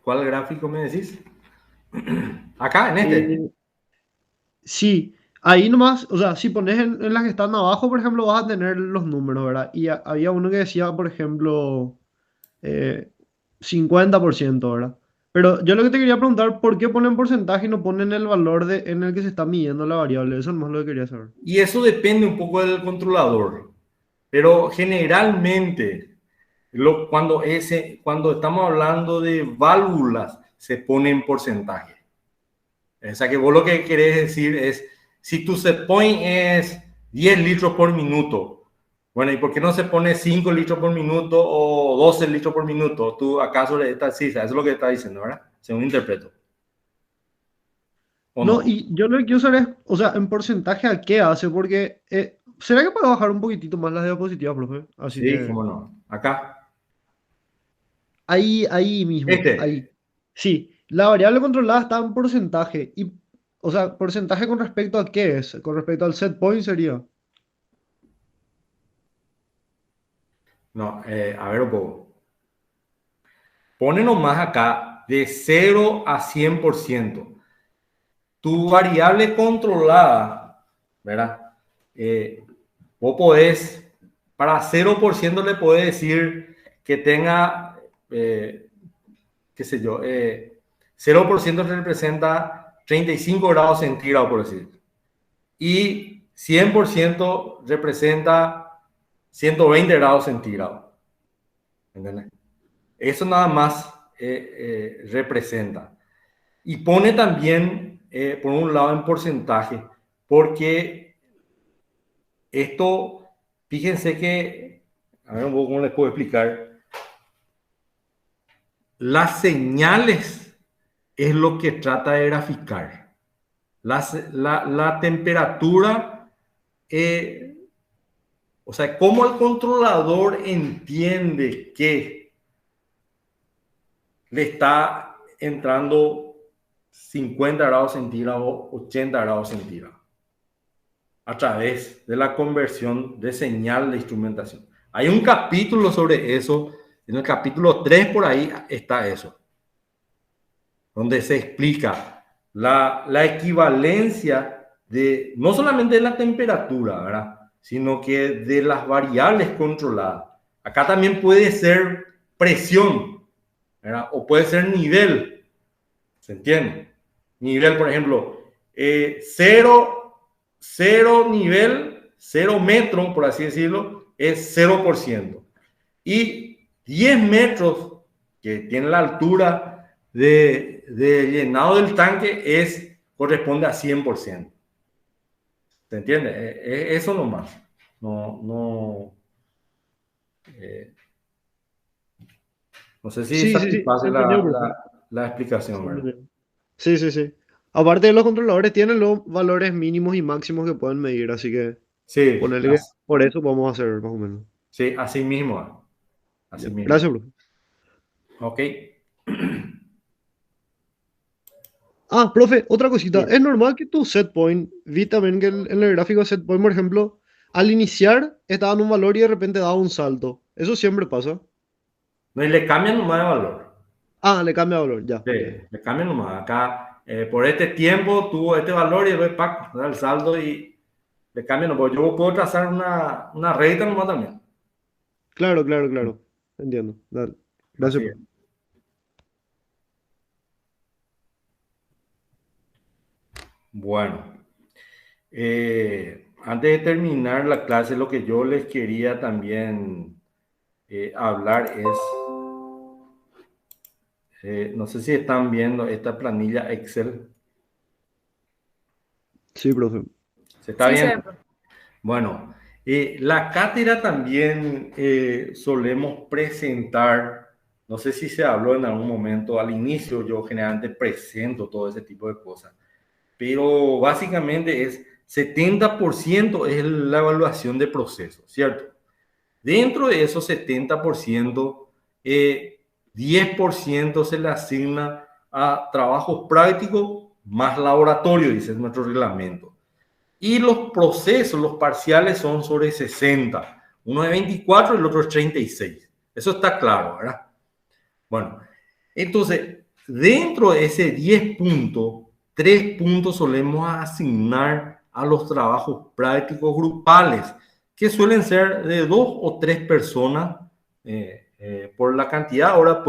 ¿Cuál gráfico me decís? Acá, en este. Eh, sí, ahí nomás, o sea, si pones en las que están abajo, por ejemplo, vas a tener los números, ¿verdad? Y había uno que decía, por ejemplo, eh, 50%, ¿verdad? Pero yo lo que te quería preguntar, ¿por qué ponen porcentaje y no ponen el valor en el que se está midiendo la variable? Eso nomás lo que quería saber. Y eso depende un poco del controlador. Pero generalmente, cuando estamos hablando de válvulas, se pone en porcentaje. O sea que vos lo que querés decir es, si tu set point es 10 litros por minuto, bueno, ¿y por qué no se pone 5 litros por minuto o 12 litros por minuto? ¿Tú acaso estás, sí, eso es lo que está diciendo, ¿verdad? Según interpreto. ¿O No, no? y yo lo que quiero saber es, o sea, en porcentaje a qué hace, porque ¿será que puedo bajar un poquitito más las diapositivas, profe? Así Sí, te... cómo no. Acá. Ahí mismo, Este. ahí. Sí, la variable controlada está en porcentaje. Y, o sea, ¿porcentaje con respecto a qué es? Con respecto al set point sería. No, a ver un poco. Pone nomás acá de 0 a 100%. Tu variable controlada, ¿verdad? Vos podés, para 0% le podés decir que tenga, qué sé yo, 0% representa 35 grados centígrados, por decir. Y 100% representa 120 grados centígrados. ¿Entendés? Eso nada más representa. Y pone también, por un lado, en porcentaje, porque esto, fíjense que, a ver un poco cómo les puedo explicar, las señales es lo que trata de graficar. La temperatura, o sea, cómo el controlador entiende que le está entrando 50 grados centígrados, 80 grados centígrados, a través de la conversión de señal de instrumentación. Hay un capítulo sobre eso, en el capítulo 3 por ahí está eso, donde se explica la equivalencia de, no solamente de la temperatura, ¿verdad? Sino que de las variables controladas. Acá también puede ser presión, ¿verdad? O puede ser nivel, ¿se entiende? Nivel, por ejemplo, cero nivel, 0 metros, por así decirlo, es 0%. Y 10 metros, que tiene la altura de llenado del tanque, corresponde a 100%. ¿Se entiende? Eso nomás. No sé si Sí, sí, sí, se satisface entendió, profe. la explicación, Se ¿verdad? entendió. Sí, sí, sí. Aparte de los controladores, tienen los valores mínimos y máximos que pueden medir, así que Sí, ponerle que por eso vamos a hacer más o menos. sí, así mismo. Así Ya. mismo. Gracias, profe. Ok. Ah, profe, otra cosita. Sí. Es normal que tu set point, vi también que en el gráfico de set point, por ejemplo, al iniciar estaba en un valor y de repente daba un salto. Eso siempre pasa. No, y le cambian nomás de valor. Ah, le cambia valor, ya, Sí, ya. le cambian nomás. Acá, por este tiempo tuvo este valor y después ¡pac! Da el saldo y le cambian, porque yo puedo trazar una recta nomás también. Claro, claro, claro. Entiendo. Dale. Gracias. Así es. Bueno, antes de terminar la clase, lo que yo les quería también hablar es, no sé si están viendo esta planilla Excel. Sí, profe. ¿Se está Sí, viendo? profe. Bueno, la cátedra también solemos presentar, no sé si se habló en algún momento, al inicio yo generalmente presento todo ese tipo de cosas, pero básicamente es 70% es la evaluación de procesos, ¿cierto? Dentro de esos 70%, 10% se le asigna a trabajos prácticos más laboratorio, dice nuestro reglamento. Y los procesos, los parciales son sobre 60. Uno es 24 y el otro es 36. Eso está claro, ¿verdad? Bueno, entonces, dentro de ese 10 puntos, 3 puntos solemos asignar a los trabajos prácticos grupales, que suelen ser de 2 o 3 personas por la cantidad. Ahora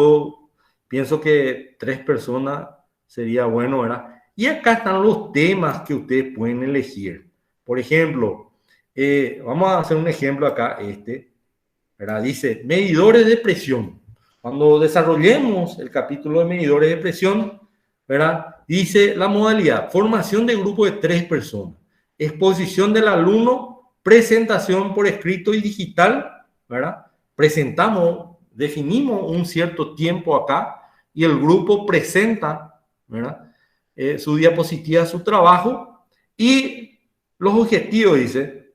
pienso que 3 personas sería bueno, ¿verdad? Y acá están los temas que ustedes pueden elegir. Por ejemplo, vamos a hacer un ejemplo acá, ¿verdad? Dice, medidores de presión. Cuando desarrollemos el capítulo de medidores de presión, ¿verdad? Dice la modalidad, formación de grupo de 3 personas, exposición del alumno, presentación por escrito y digital, ¿verdad? Presentamos, definimos un cierto tiempo acá y el grupo presenta, ¿verdad? Su diapositiva, su trabajo y los objetivos, dice,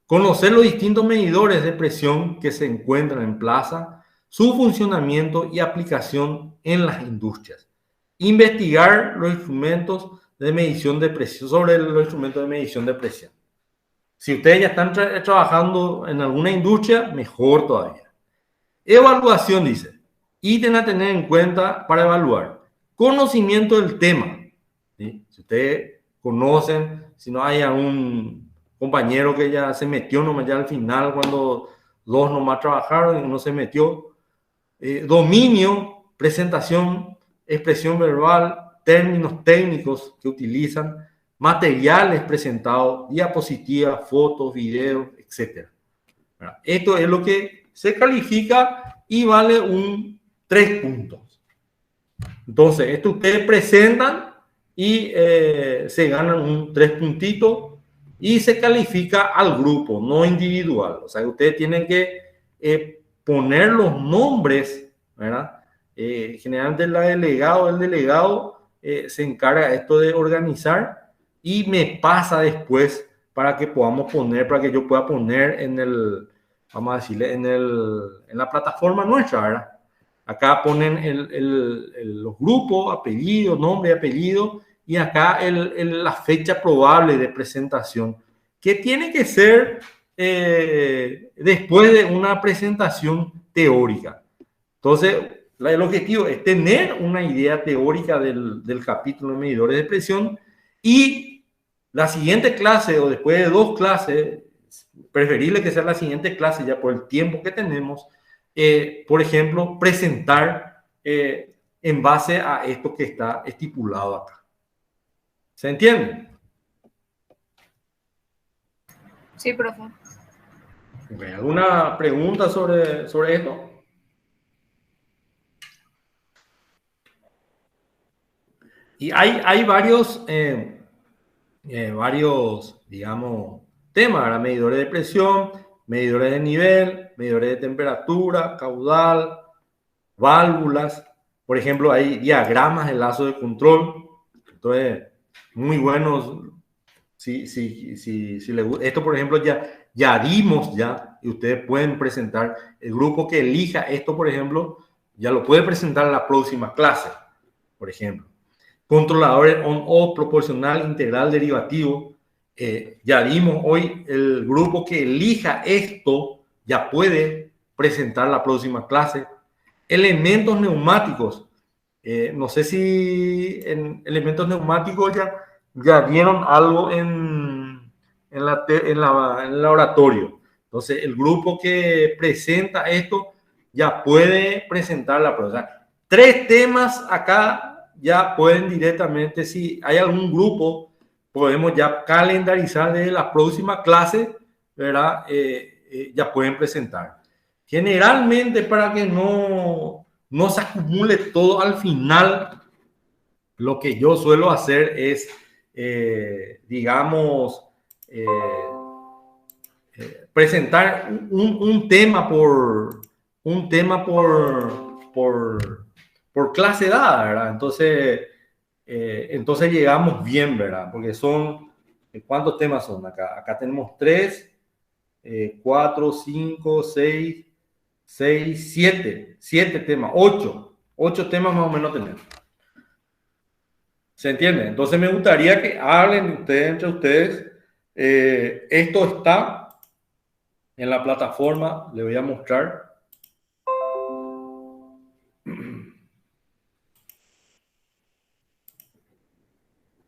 conocer los distintos medidores de presión que se encuentran en plaza, su funcionamiento y aplicación en las industrias. Investigar los instrumentos de medición de presión, sobre los instrumentos de medición de presión. Si ustedes ya están trabajando en alguna industria, mejor todavía. Evaluación, dice. Ítem a tener en cuenta para evaluar. Conocimiento del tema. ¿Sí? Si ustedes conocen, si no hay algún compañero que ya se metió nomás ya al final, cuando 2 nomás trabajaron y uno se metió. Dominio, presentación, expresión verbal, términos técnicos que utilizan, materiales presentados, diapositivas, fotos, videos, etc. Esto es lo que se califica y vale un 3 puntos. Entonces, esto ustedes presentan y se ganan un 3 puntitos y se califica al grupo, no individual. O sea, ustedes tienen que poner los nombres, ¿verdad? Generalmente el delegado se encarga esto de organizar y me pasa después para que podamos poner, para que yo pueda poner en el, vamos a decirle, en la plataforma nuestra, ¿verdad? Acá ponen los grupos, apellido, nombre y apellido, y acá la fecha probable de presentación, que tiene que ser después de una presentación teórica. Entonces, el objetivo es tener una idea teórica del capítulo de medidores de presión y la siguiente clase o después de 2 clases, preferible que sea la siguiente clase ya por el tiempo que tenemos, por ejemplo, presentar en base a esto que está estipulado acá. ¿Se entiende? Sí, profe. ¿Alguna pregunta sobre esto? Y hay varios, digamos, temas, ¿verdad? Medidores de presión, medidores de nivel, medidores de temperatura, caudal, válvulas. Por ejemplo, hay diagramas de lazo de control. Entonces, muy buenos. Si le gusta. Esto, por ejemplo, ya dimos ya, y ustedes pueden presentar. El grupo que elija esto, por ejemplo, ya lo puede presentar en la próxima clase, por ejemplo. Controladores on-off, proporcional, integral, derivativo. Ya dimos hoy, el grupo que elija esto ya puede presentar la próxima clase. Elementos neumáticos. No sé si en elementos neumáticos ya vieron algo en en el laboratorio. Entonces, el grupo que presenta esto ya puede presentar la prueba. O sea, 3 temas acá ya pueden directamente, si hay algún grupo, podemos ya calendarizar desde la próxima clase, ¿verdad? Ya pueden presentar. Generalmente, para que no se acumule todo al final, lo que yo suelo hacer es, digamos, presentar un tema por clase dada, ¿verdad? Entonces llegamos bien, ¿verdad? Porque son, ¿cuántos temas son acá? Acá tenemos 3, 4, 5, 6, 7 temas, 8 temas más o menos tenemos. ¿Se entiende? Entonces me gustaría que hablen ustedes entre ustedes. Esto está en la plataforma, le voy a mostrar.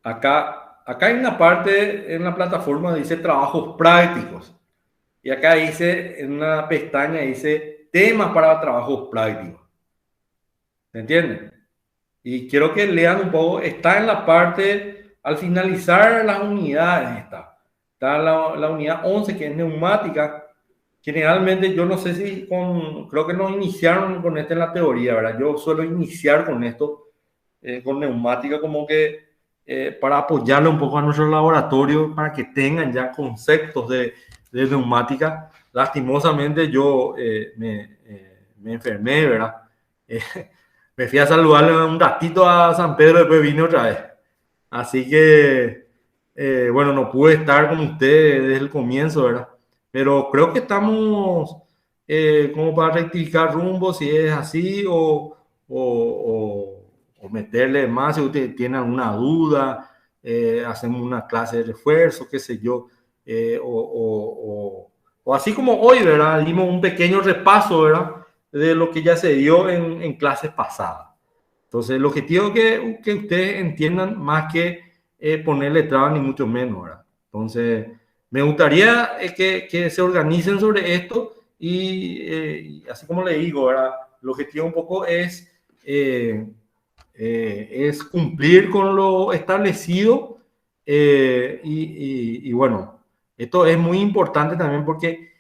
Acá hay una parte en la plataforma que dice trabajos prácticos. Y acá dice, en una pestaña dice temas para trabajos prácticos. ¿Se entiende? Y quiero que lean un poco. Está en la parte, al finalizar las unidades, está la unidad 11, que es neumática. Generalmente, yo no sé si creo que nos iniciaron con esto en la teoría, ¿verdad? Yo suelo iniciar con esto, con neumática, como que para apoyarle un poco a nuestro laboratorio, para que tengan ya conceptos de neumática. Lastimosamente, yo me enfermé, ¿verdad? Me fui a saludarle un ratito a San Pedro, después vine otra vez. Así que, bueno, no pude estar con ustedes desde el comienzo, ¿verdad? Pero creo que estamos como para rectificar rumbo, si es así, o meterle más si usted tiene alguna duda, hacemos una clase de refuerzo, qué sé yo, o así como hoy, ¿verdad? Dimos un pequeño repaso, ¿verdad? De lo que ya se dio en clases pasadas. Entonces, el objetivo es que ustedes entiendan más que ponerle trabas ni mucho menos, ¿verdad? Entonces, me gustaría que se organicen sobre esto y así como le digo, ¿verdad? El objetivo un poco es cumplir con lo establecido y bueno, esto es muy importante también porque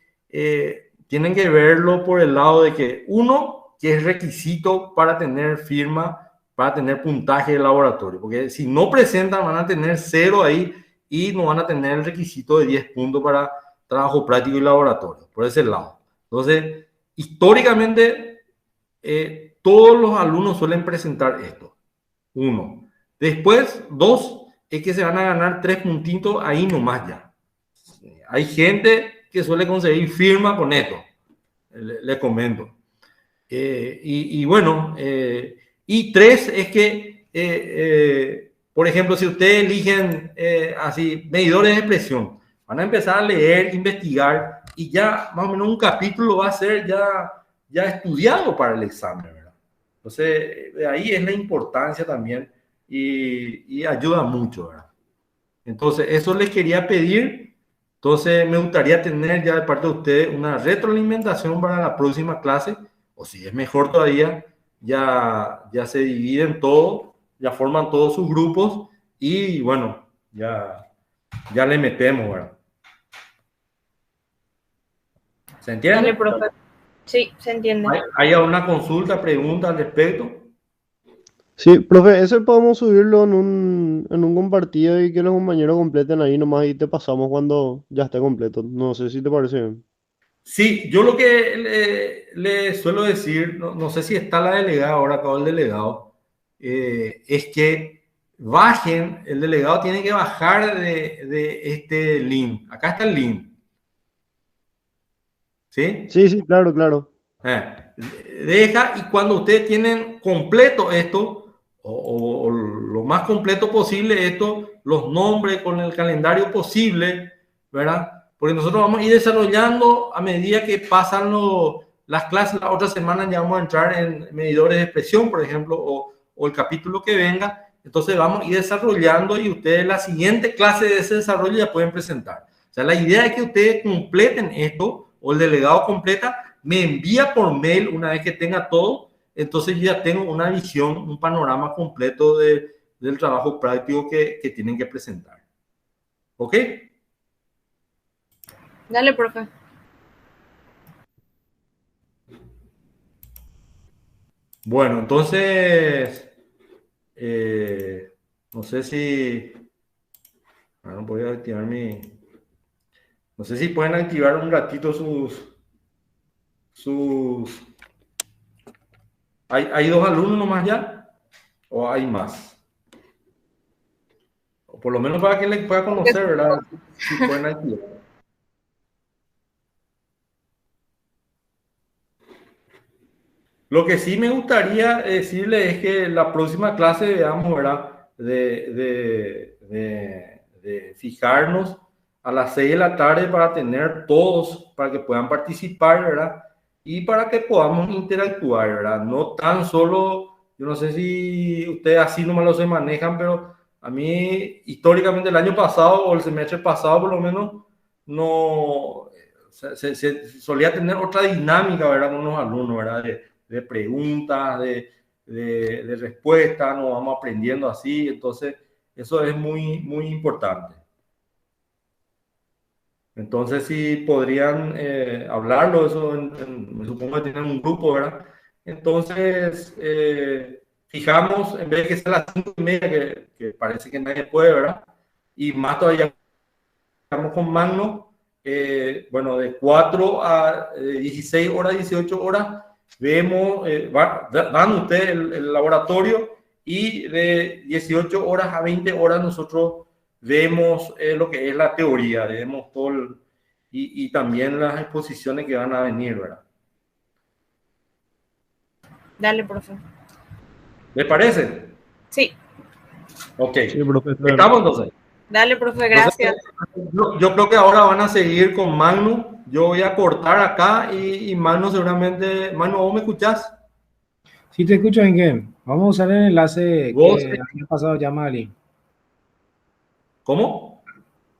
tienen que verlo por el lado de que uno, que es requisito para tener firma, para tener puntaje de laboratorio, porque si no presentan van a tener 0 ahí y no van a tener el requisito de 10 puntos para trabajo práctico y laboratorio, por ese lado. Entonces, históricamente, todos los alumnos suelen presentar esto. 1. Después, 2, es que se van a ganar 3 puntitos ahí nomás ya. Hay gente que suele conseguir firma con esto, le comento. Y bueno, y 3 es que, por ejemplo, si ustedes eligen así, medidores de presión, van a empezar a leer, investigar, y ya más o menos un capítulo va a ser ya estudiado para el examen, ¿verdad? Entonces, de ahí es la importancia también y ayuda mucho, ¿verdad? Entonces, eso les quería pedir. Entonces, me gustaría tener ya de parte de ustedes una retroalimentación para la próxima clase, o si es mejor todavía, ya se dividen todo, ya forman todos sus grupos y bueno, ya le metemos, ¿verdad? ¿Se entiende? Dale, profe. Sí, se entiende. ¿Hay alguna consulta, pregunta al respecto? Sí, profe, ese podemos subirlo en un compartido y que los compañeros completen ahí nomás y te pasamos cuando ya esté completo. No sé si te parece bien. Sí, yo lo que le suelo decir, no sé si está la delegada ahora, acá el delegado, es que bajen, el delegado tiene que bajar de este link. Acá está el link. ¿Sí? Sí, claro, claro. Deja, y cuando ustedes tienen completo esto, o lo más completo posible esto, los nombres con el calendario posible, ¿verdad? Porque nosotros vamos a ir desarrollando a medida que pasan las clases. La otra semana ya vamos a entrar en medidores de presión, por ejemplo, o el capítulo que venga. Entonces vamos a ir desarrollando y ustedes la siguiente clase de ese desarrollo ya pueden presentar. sea, la idea es que ustedes completen esto, o el delegado completa, me envía por mail una vez que tenga todo, entonces yo ya tengo una visión, un panorama completo del trabajo práctico que tienen que presentar. ¿Ok? Dale, profe. Bueno, entonces, no sé si, voy a activar no sé si pueden activar un ratito ¿hay 2 alumnos nomás ya? ¿O hay más? O por lo menos para que les pueda conocer, ¿verdad? Si pueden activar. Lo que sí me gustaría decirle es que la próxima clase veamos, ¿verdad? De fijarnos a las 6 de la tarde para tener todos, para que puedan participar, ¿verdad? Y para que podamos interactuar, ¿verdad? No tan solo, yo no sé si ustedes así nomás lo se manejan, pero a mí históricamente el año pasado o el semestre pasado por lo menos no se solía tener otra dinámica, ¿verdad? Con los alumnos, ¿verdad? De preguntas, de respuestas, nos vamos aprendiendo así, entonces eso es muy, muy importante. Entonces, si podrían hablarlo, eso me supongo que tienen un grupo, ¿verdad? Entonces, fijamos, en vez de que sea las 5:30, que parece que nadie puede, ¿verdad? Y más todavía, estamos con Magno, bueno, de 4 a 16 horas, 18 horas, vemos, dan ustedes el laboratorio y de 18 horas a 20 horas nosotros vemos lo que es la teoría, vemos todo y también las exposiciones que van a venir, ¿verdad? Dale, profe. ¿Les parece? Sí. Ok. Sí, profesor. ¿Estamos entonces? Dale, profe, gracias. Yo creo que ahora van a seguir con Magno. Yo voy a cortar acá y Magno seguramente... Magno, ¿vos me escuchás? Sí, te escucho, en qué. Vamos a usar el enlace ¿Vos? que había pasado ya, Mali. ¿Cómo?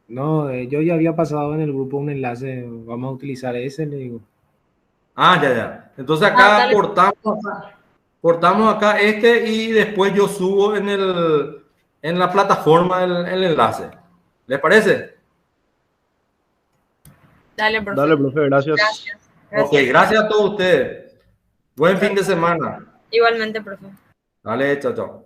No, yo ya había pasado en el grupo un enlace. Vamos a utilizar ese, le digo. Ah, ya. Entonces acá dale. cortamos acá y después yo subo en la plataforma el enlace. ¿Les parece? Dale, profe. Dale, profe, gracias. Gracias. Ok, gracias a todos ustedes. Buen fin de semana. Igualmente, profe. Dale, chao, chao.